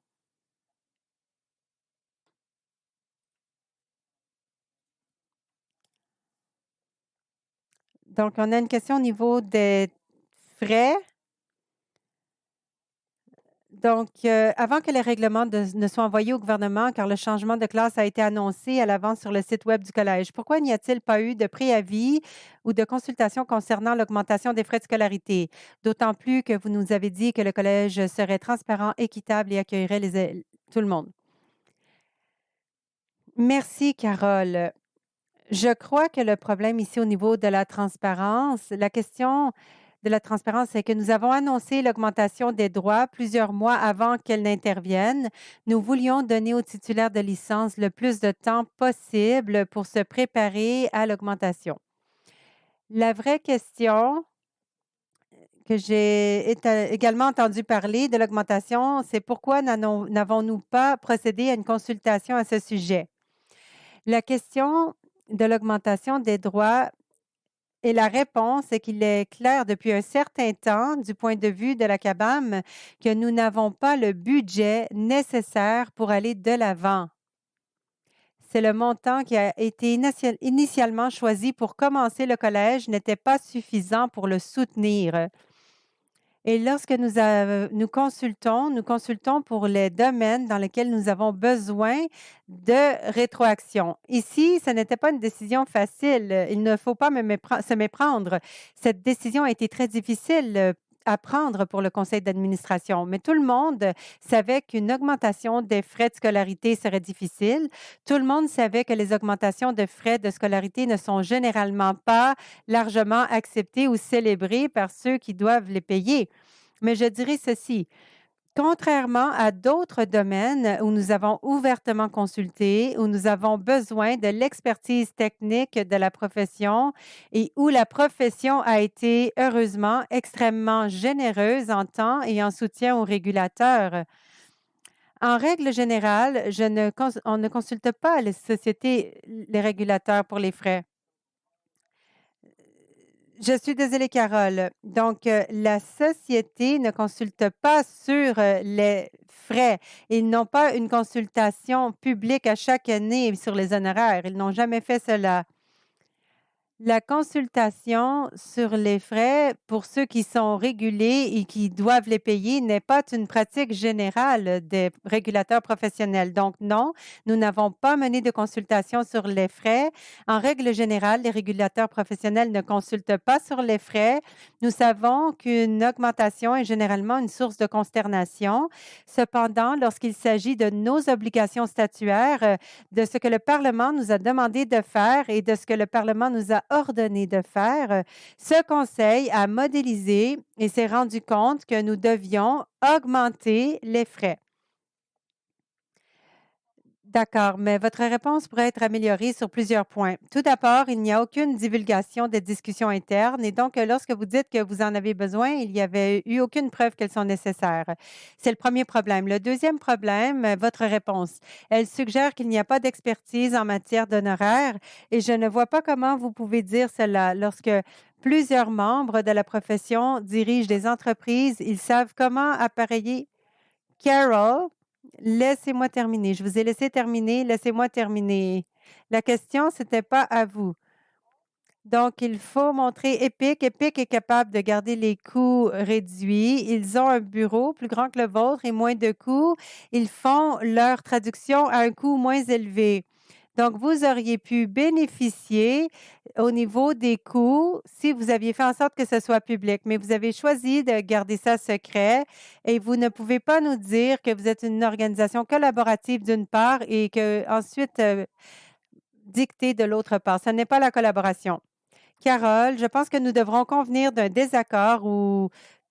Donc, on a une question au niveau des frais. Donc, avant que les règlements ne soient envoyés au gouvernement, car le changement de classe a été annoncé à l'avance sur le site web du collège, pourquoi n'y a-t-il pas eu de préavis ou de consultation concernant l'augmentation des frais de scolarité? D'autant plus que vous nous avez dit que le collège serait transparent, équitable et accueillerait tout le monde. Merci, Carole. Je crois que le problème ici au niveau de la transparence, la question de la transparence, c'est que nous avons annoncé l'augmentation des droits plusieurs mois avant qu'elle n'intervienne. Nous voulions donner aux titulaires de licence le plus de temps possible pour se préparer à l'augmentation. La vraie question que j'ai également entendu parler de l'augmentation, c'est pourquoi n'avons-nous pas procédé à une consultation à ce sujet? La question de l'augmentation des droits Et la réponse est qu'il est clair depuis un certain temps, du point de vue de la CABAM, que nous n'avons pas le budget nécessaire pour aller de l'avant. C'est le montant qui a été initialement choisi pour commencer le collège n'était pas suffisant pour le soutenir. Et lorsque nous consultons pour les domaines dans lesquels nous avons besoin de rétroaction. Ici, ce n'était pas une décision facile. Il ne faut pas se méprendre. Cette décision a été très difficile à prendre pour le conseil d'administration, mais tout le monde savait qu'une augmentation des frais de scolarité serait difficile. Tout le monde savait que les augmentations de frais de scolarité ne sont généralement pas largement acceptées ou célébrées par ceux qui doivent les payer. Mais je dirais ceci, contrairement à d'autres domaines où nous avons ouvertement consulté, où nous avons besoin de l'expertise technique de la profession et où la profession a été heureusement extrêmement généreuse en temps et en soutien aux régulateurs. En règle générale, on ne consulte pas les sociétés, les régulateurs pour les frais. Je suis désolée, Carole. Donc, la société ne consulte pas sur les frais. Ils n'ont pas une consultation publique à chaque année sur les honoraires. Ils n'ont jamais fait cela. La consultation sur les frais pour ceux qui sont régulés et qui doivent les payer n'est pas une pratique générale des régulateurs professionnels. Donc, non, nous n'avons pas mené de consultation sur les frais. En règle générale, les régulateurs professionnels ne consultent pas sur les frais. Nous savons qu'une augmentation est généralement une source de consternation. Cependant, lorsqu'il s'agit de nos obligations statutaires, de ce que le Parlement nous a demandé de faire et de ce que le Parlement nous a ordonné de faire, ce conseil a modélisé et s'est rendu compte que nous devions augmenter les frais. D'accord, mais votre réponse pourrait être améliorée sur plusieurs points. Tout d'abord, il n'y a aucune divulgation des discussions internes et donc, lorsque vous dites que vous en avez besoin, il n'y avait eu aucune preuve qu'elles sont nécessaires. C'est le premier problème. Le deuxième problème, votre réponse. Elle suggère qu'il n'y a pas d'expertise en matière d'honoraires et je ne vois pas comment vous pouvez dire cela lorsque plusieurs membres de la profession dirigent des entreprises. Ils savent comment appareiller. Carol, laissez-moi terminer. Je vous ai laissé terminer. Laissez-moi terminer. La question, c'était pas à vous. Donc, il faut montrer Epic. Epic est capable de garder les coûts réduits. Ils ont un bureau plus grand que le vôtre et moins de coûts. Ils font leur traduction à un coût moins élevé. Donc, vous auriez pu bénéficier au niveau des coûts si vous aviez fait en sorte que ce soit public, mais vous avez choisi de garder ça secret et vous ne pouvez pas nous dire que vous êtes une organisation collaborative d'une part et que ensuite dicter de l'autre part. Ce n'est pas la collaboration. Carole, je pense que nous devrons convenir d'un désaccord ou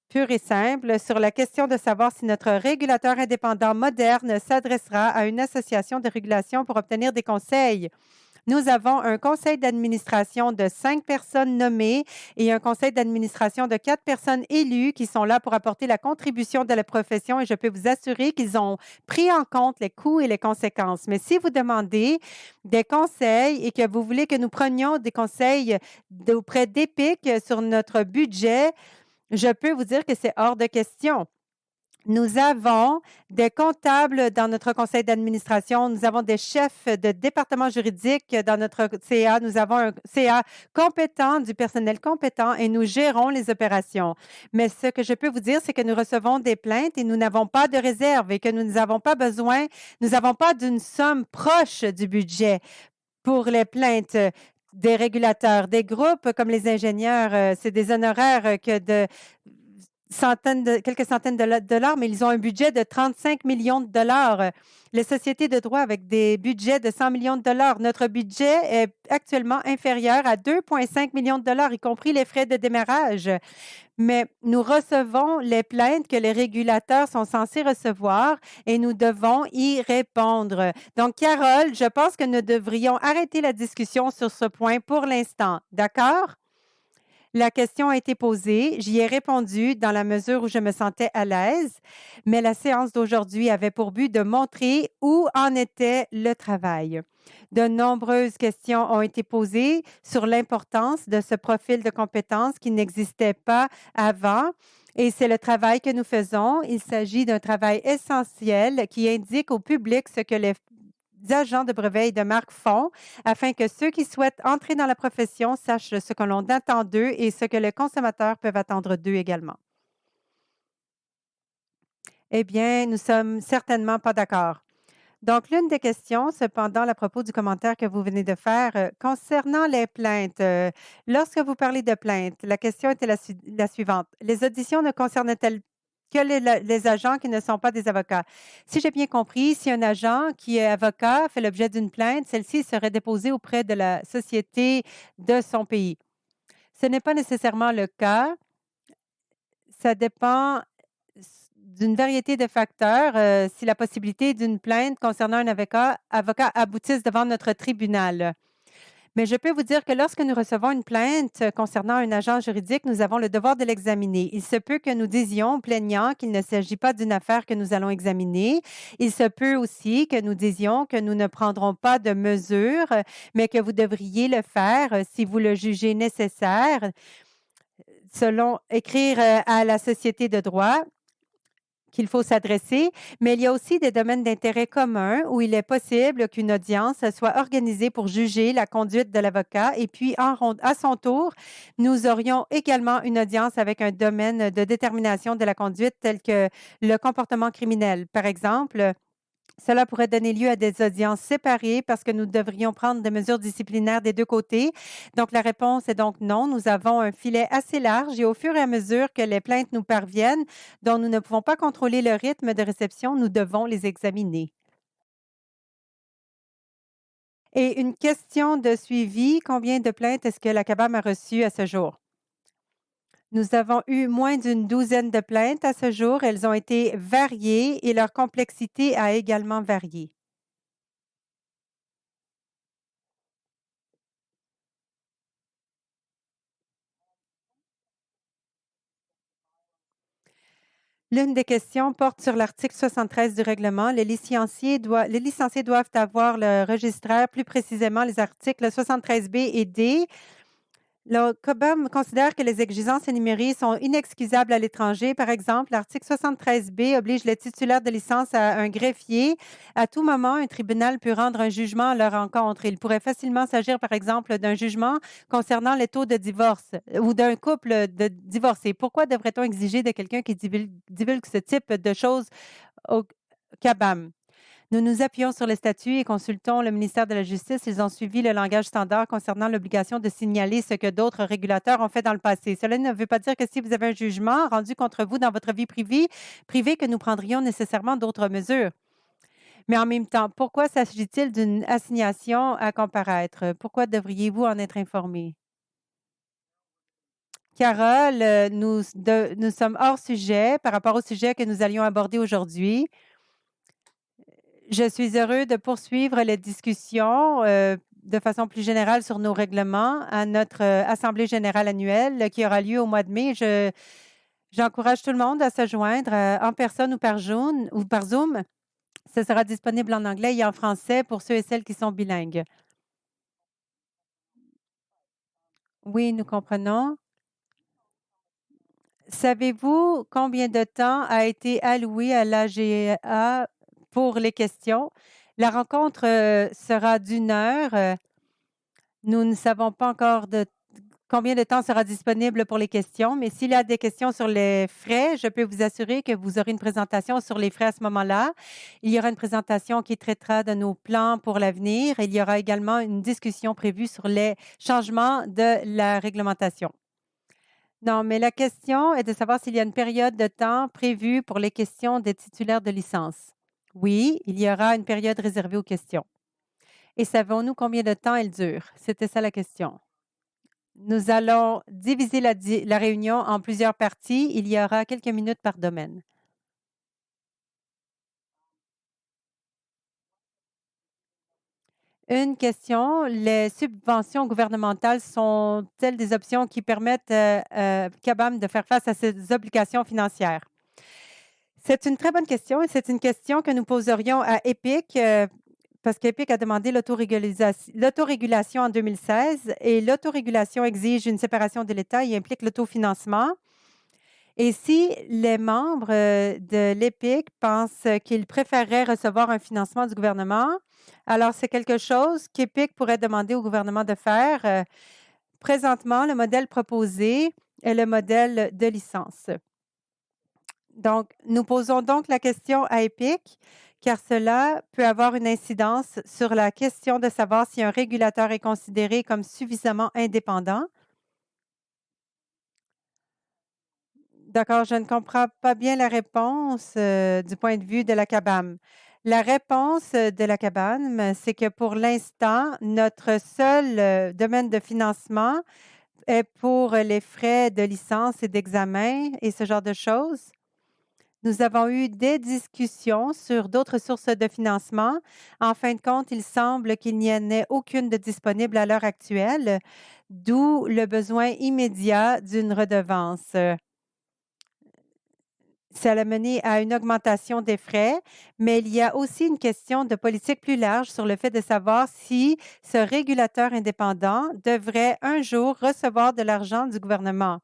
pur et simple sur la question de savoir si notre régulateur indépendant moderne s'adressera à une association de régulation pour obtenir des conseils. Nous avons un conseil d'administration de 5 personnes nommées et un conseil d'administration de 4 personnes élues qui sont là pour apporter la contribution de la profession et je peux vous assurer qu'ils ont pris en compte les coûts et les conséquences. Mais si vous demandez des conseils et que vous voulez que nous prenions des conseils auprès d'EPIC sur notre budget, je peux vous dire que c'est hors de question. Nous avons des comptables dans notre conseil d'administration. Nous avons des chefs de département juridique dans notre CA. Nous avons un CA compétent, du personnel compétent et nous gérons les opérations. Mais ce que je peux vous dire, c'est que nous recevons des plaintes et nous n'avons pas de réserve et que nous n'avons pas besoin, nous n'avons pas d'une somme proche du budget pour les plaintes des régulateurs. Des groupes comme les ingénieurs, c'est des honoraires que de quelques centaines de dollars, mais ils ont un budget de 35 millions de dollars. Les sociétés de droit avec des budgets de 100 millions de dollars. Notre budget est actuellement inférieur à 2,5 millions de dollars, y compris les frais de démarrage. Mais nous recevons les plaintes que les régulateurs sont censés recevoir et nous devons y répondre. Donc, Carole, je pense que nous devrions arrêter la discussion sur ce point pour l'instant. D'accord? La question a été posée, j'y ai répondu dans la mesure où je me sentais à l'aise, mais la séance d'aujourd'hui avait pour but de montrer où en était le travail. De nombreuses questions ont été posées sur l'importance de ce profil de compétences qui n'existait pas avant. Et c'est le travail que nous faisons. Il s'agit d'un travail essentiel qui indique au public ce que les agents de brevet et de marque font afin que ceux qui souhaitent entrer dans la profession sachent ce que l'on attend d'eux et ce que les consommateurs peuvent attendre d'eux également. Eh bien, nous sommes certainement pas d'accord. Donc, l'une des questions, cependant, à propos du commentaire que vous venez de faire, concernant les plaintes, lorsque vous parlez de plaintes, la question était la suivante. Les auditions ne concernent-elles que les agents qui ne sont pas des avocats? Si j'ai bien compris, si un agent qui est avocat fait l'objet d'une plainte, celle-ci serait déposée auprès de la société de son pays. Ce n'est pas nécessairement le cas. Ça dépend d'une variété de facteurs, si la possibilité d'une plainte concernant un avocat aboutisse devant notre tribunal. Mais je peux vous dire que lorsque nous recevons une plainte concernant un agent juridique, nous avons le devoir de l'examiner. Il se peut que nous disions au plaignant qu'il ne s'agit pas d'une affaire que nous allons examiner. Il se peut aussi que nous disions que nous ne prendrons pas de mesures, mais que vous devriez le faire si vous le jugez nécessaire, selon écrire à la société de droit qu'il faut s'adresser, mais il y a aussi des domaines d'intérêt commun où il est possible qu'une audience soit organisée pour juger la conduite de l'avocat et puis à son tour, nous aurions également une audience avec un domaine de détermination de la conduite tel que le comportement criminel. Par exemple, cela pourrait donner lieu à des audiences séparées parce que nous devrions prendre des mesures disciplinaires des deux côtés. Donc, la réponse est donc non. Nous avons un filet assez large et au fur et à mesure que les plaintes nous parviennent, dont nous ne pouvons pas contrôler le rythme de réception, nous devons les examiner. Et une question de suivi, combien de plaintes est-ce que la CABAM a reçues à ce jour? Nous avons eu moins d'une douzaine de plaintes à ce jour. Elles ont été variées et leur complexité a également varié. L'une des questions porte sur l'article 73 du règlement. Les licenciés doivent avoir le registraire, plus précisément les articles 73B et D. Le COBAM considère que les exigences énumérées sont inexcusables à l'étranger. Par exemple, l'article 73B oblige les titulaires de licence à un greffier. À tout moment, un tribunal peut rendre un jugement à leur encontre. Il pourrait facilement s'agir, par exemple, d'un jugement concernant les taux de divorce ou d'un couple de divorcés. Pourquoi devrait-on exiger de quelqu'un qui divulgue ce type de choses au CABAM? Nous nous appuyons sur les statuts et consultons le ministère de la Justice. Ils ont suivi le langage standard concernant l'obligation de signaler ce que d'autres régulateurs ont fait dans le passé. Cela ne veut pas dire que si vous avez un jugement rendu contre vous dans votre vie privée que nous prendrions nécessairement d'autres mesures. Mais en même temps, pourquoi s'agit-il d'une assignation à comparaître? Pourquoi devriez-vous en être informé? Carole, nous sommes hors sujet par rapport au sujet que nous allions aborder aujourd'hui. Je suis heureux de poursuivre les discussions de façon plus générale sur nos règlements à notre Assemblée générale annuelle qui aura lieu au mois de mai. J'encourage tout le monde à se joindre en personne ou par Zoom. Ce sera disponible en anglais et en français pour ceux et celles qui sont bilingues. Oui, nous comprenons. Savez-vous combien de temps a été alloué à l'AGA pour les questions? La rencontre sera d'une heure. Nous ne savons pas encore de combien de temps sera disponible pour les questions, mais s'il y a des questions sur les frais, je peux vous assurer que vous aurez une présentation sur les frais à ce moment-là. Il y aura une présentation qui traitera de nos plans pour l'avenir. Il y aura également une discussion prévue sur les changements de la réglementation. Non, mais la question est de savoir s'il y a une période de temps prévue pour les questions des titulaires de licence. Oui, il y aura une période réservée aux questions. Et savons-nous combien de temps elle dure? C'était ça la question. Nous allons diviser la réunion en plusieurs parties. Il y aura quelques minutes par domaine. Une question, les subventions gouvernementales sont-elles des options qui permettent CABAM de faire face à ses obligations financières? C'est une très bonne question et c'est une question que nous poserions à EPIC parce qu'EPIC a demandé l'autorégulation en 2016 et l'autorégulation exige une séparation de l'État et implique l'autofinancement. Et si les membres de l'EPIC pensent qu'ils préféreraient recevoir un financement du gouvernement, alors c'est quelque chose qu'EPIC pourrait demander au gouvernement de faire. Présentement, le modèle proposé est le modèle de licence. Donc, nous posons donc la question à EPIC, car cela peut avoir une incidence sur la question de savoir si un régulateur est considéré comme suffisamment indépendant. D'accord, je ne comprends pas bien la réponse du point de vue de la CABAM. La réponse de la CABAM, c'est que pour l'instant, notre seul domaine de financement est pour les frais de licence et d'examen et ce genre de choses. Nous avons eu des discussions sur d'autres sources de financement. En fin de compte, il semble qu'il n'y en ait aucune de disponible à l'heure actuelle, d'où le besoin immédiat d'une redevance. Ça a mené à une augmentation des frais, mais il y a aussi une question de politique plus large sur le fait de savoir si ce régulateur indépendant devrait un jour recevoir de l'argent du gouvernement,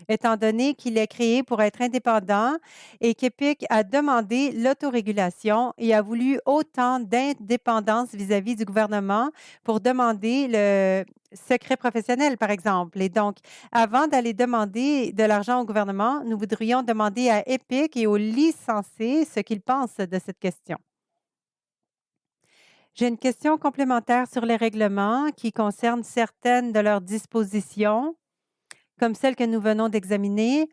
étant donné qu'il est créé pour être indépendant et qu'EPIC a demandé l'autorégulation et a voulu autant d'indépendance vis-à-vis du gouvernement pour demander le secret professionnel, par exemple. Et donc, avant d'aller demander de l'argent au gouvernement, nous voudrions demander à EPIC et aux licenciés ce qu'ils pensent de cette question. J'ai une question complémentaire sur les règlements qui concernent certaines de leurs dispositions, comme celle que nous venons d'examiner.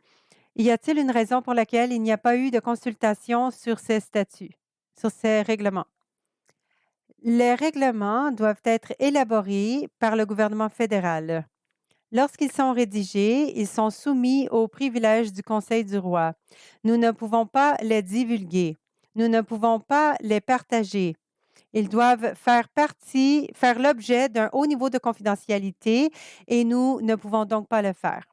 Y a-t-il une raison pour laquelle il n'y a pas eu de consultation sur ces statuts, sur ces règlements? Les règlements doivent être élaborés par le gouvernement fédéral. Lorsqu'ils sont rédigés, ils sont soumis aux privilèges du Conseil du roi. Nous ne pouvons pas les divulguer. Nous ne pouvons pas les partager. Ils doivent faire l'objet d'un haut niveau de confidentialité et nous ne pouvons donc pas le faire.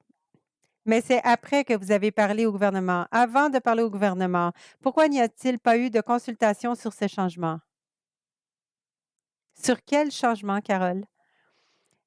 Mais c'est après que vous avez parlé au gouvernement. Avant de parler au gouvernement, pourquoi n'y a-t-il pas eu de consultation sur ces changements? Sur quel changement, Carole?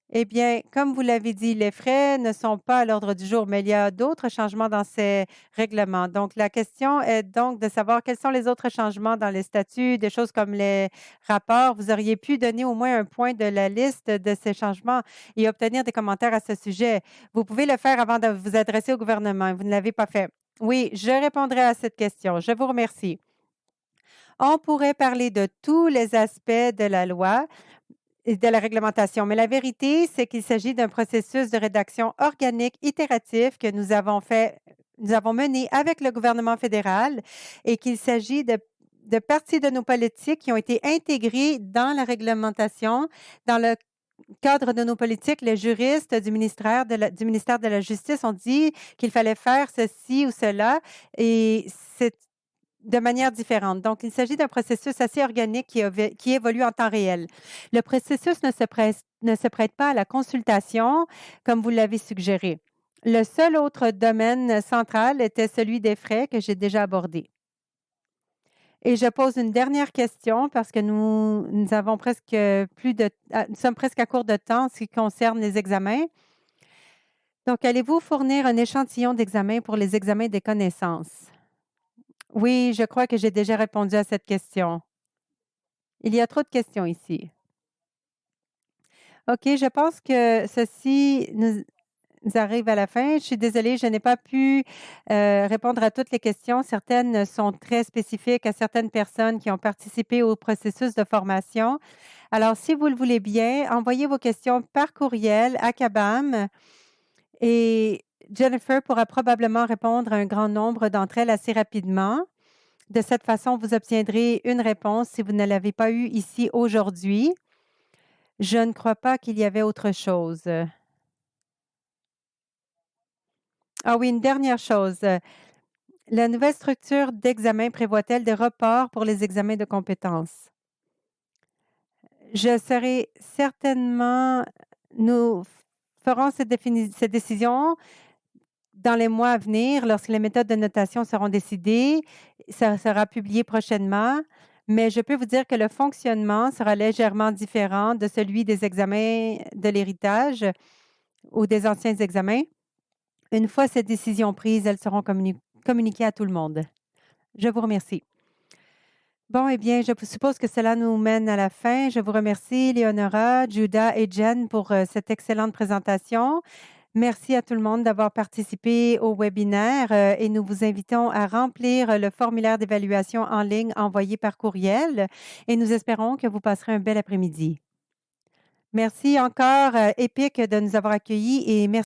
Eh bien, comme vous l'avez dit, les frais ne sont pas à l'ordre du jour, mais il y a d'autres changements dans ces règlements. Donc, la question est donc de savoir quels sont les autres changements dans les statuts, des choses comme les rapports. Vous auriez pu donner au moins un point de la liste de ces changements et obtenir des commentaires à ce sujet. Vous pouvez le faire avant de vous adresser au gouvernement. Vous ne l'avez pas fait. Oui, je répondrai à cette question. Je vous remercie. On pourrait parler de tous les aspects de la loi, et de la réglementation. Mais la vérité, c'est qu'il s'agit d'un processus de rédaction organique itératif que nous avons mené avec le gouvernement fédéral et qu'il s'agit de parties de nos politiques qui ont été intégrées dans la réglementation. Dans le cadre de nos politiques, les juristes du ministère de la Justice ont dit qu'il fallait faire ceci ou cela et c'est de manière différente. Donc, il s'agit d'un processus assez organique qui évolue en temps réel. Le processus ne se prête pas à la consultation, comme vous l'avez suggéré. Le seul autre domaine central était celui des frais que j'ai déjà abordé. Et je pose une dernière question parce que nous avons nous sommes presque à court de temps en ce qui concerne les examens. Donc, allez-vous fournir un échantillon d'examen pour les examens des connaissances? Oui, je crois que j'ai déjà répondu à cette question. Il y a trop de questions ici. OK, je pense que ceci nous arrive à la fin. Je suis désolée, je n'ai pas pu répondre à toutes les questions. Certaines sont très spécifiques à certaines personnes qui ont participé au processus de formation. Alors, si vous le voulez bien, envoyez vos questions par courriel à CABAM et Jennifer pourra probablement répondre à un grand nombre d'entre elles assez rapidement. De cette façon, vous obtiendrez une réponse si vous ne l'avez pas eue ici aujourd'hui. Je ne crois pas qu'il y avait autre chose. Ah oui, une dernière chose. La nouvelle structure d'examen prévoit-elle des reports pour les examens de compétences? Je serai certainement nous ferons cette décision dans les mois à venir, lorsque les méthodes de notation seront décidées. Ça sera publié prochainement, mais je peux vous dire que le fonctionnement sera légèrement différent de celui des examens de l'héritage ou des anciens examens. Une fois ces décisions prises, elles seront communiquées à tout le monde. Je vous remercie. Bon, eh bien, je suppose que cela nous mène à la fin. Je vous remercie, Léonora, Judah et Jen, pour cette excellente présentation. Merci à tout le monde d'avoir participé au webinaire et nous vous invitons à remplir le formulaire d'évaluation en ligne envoyé par courriel et nous espérons que vous passerez un bel après-midi. Merci encore, EPIC, de nous avoir accueillis et merci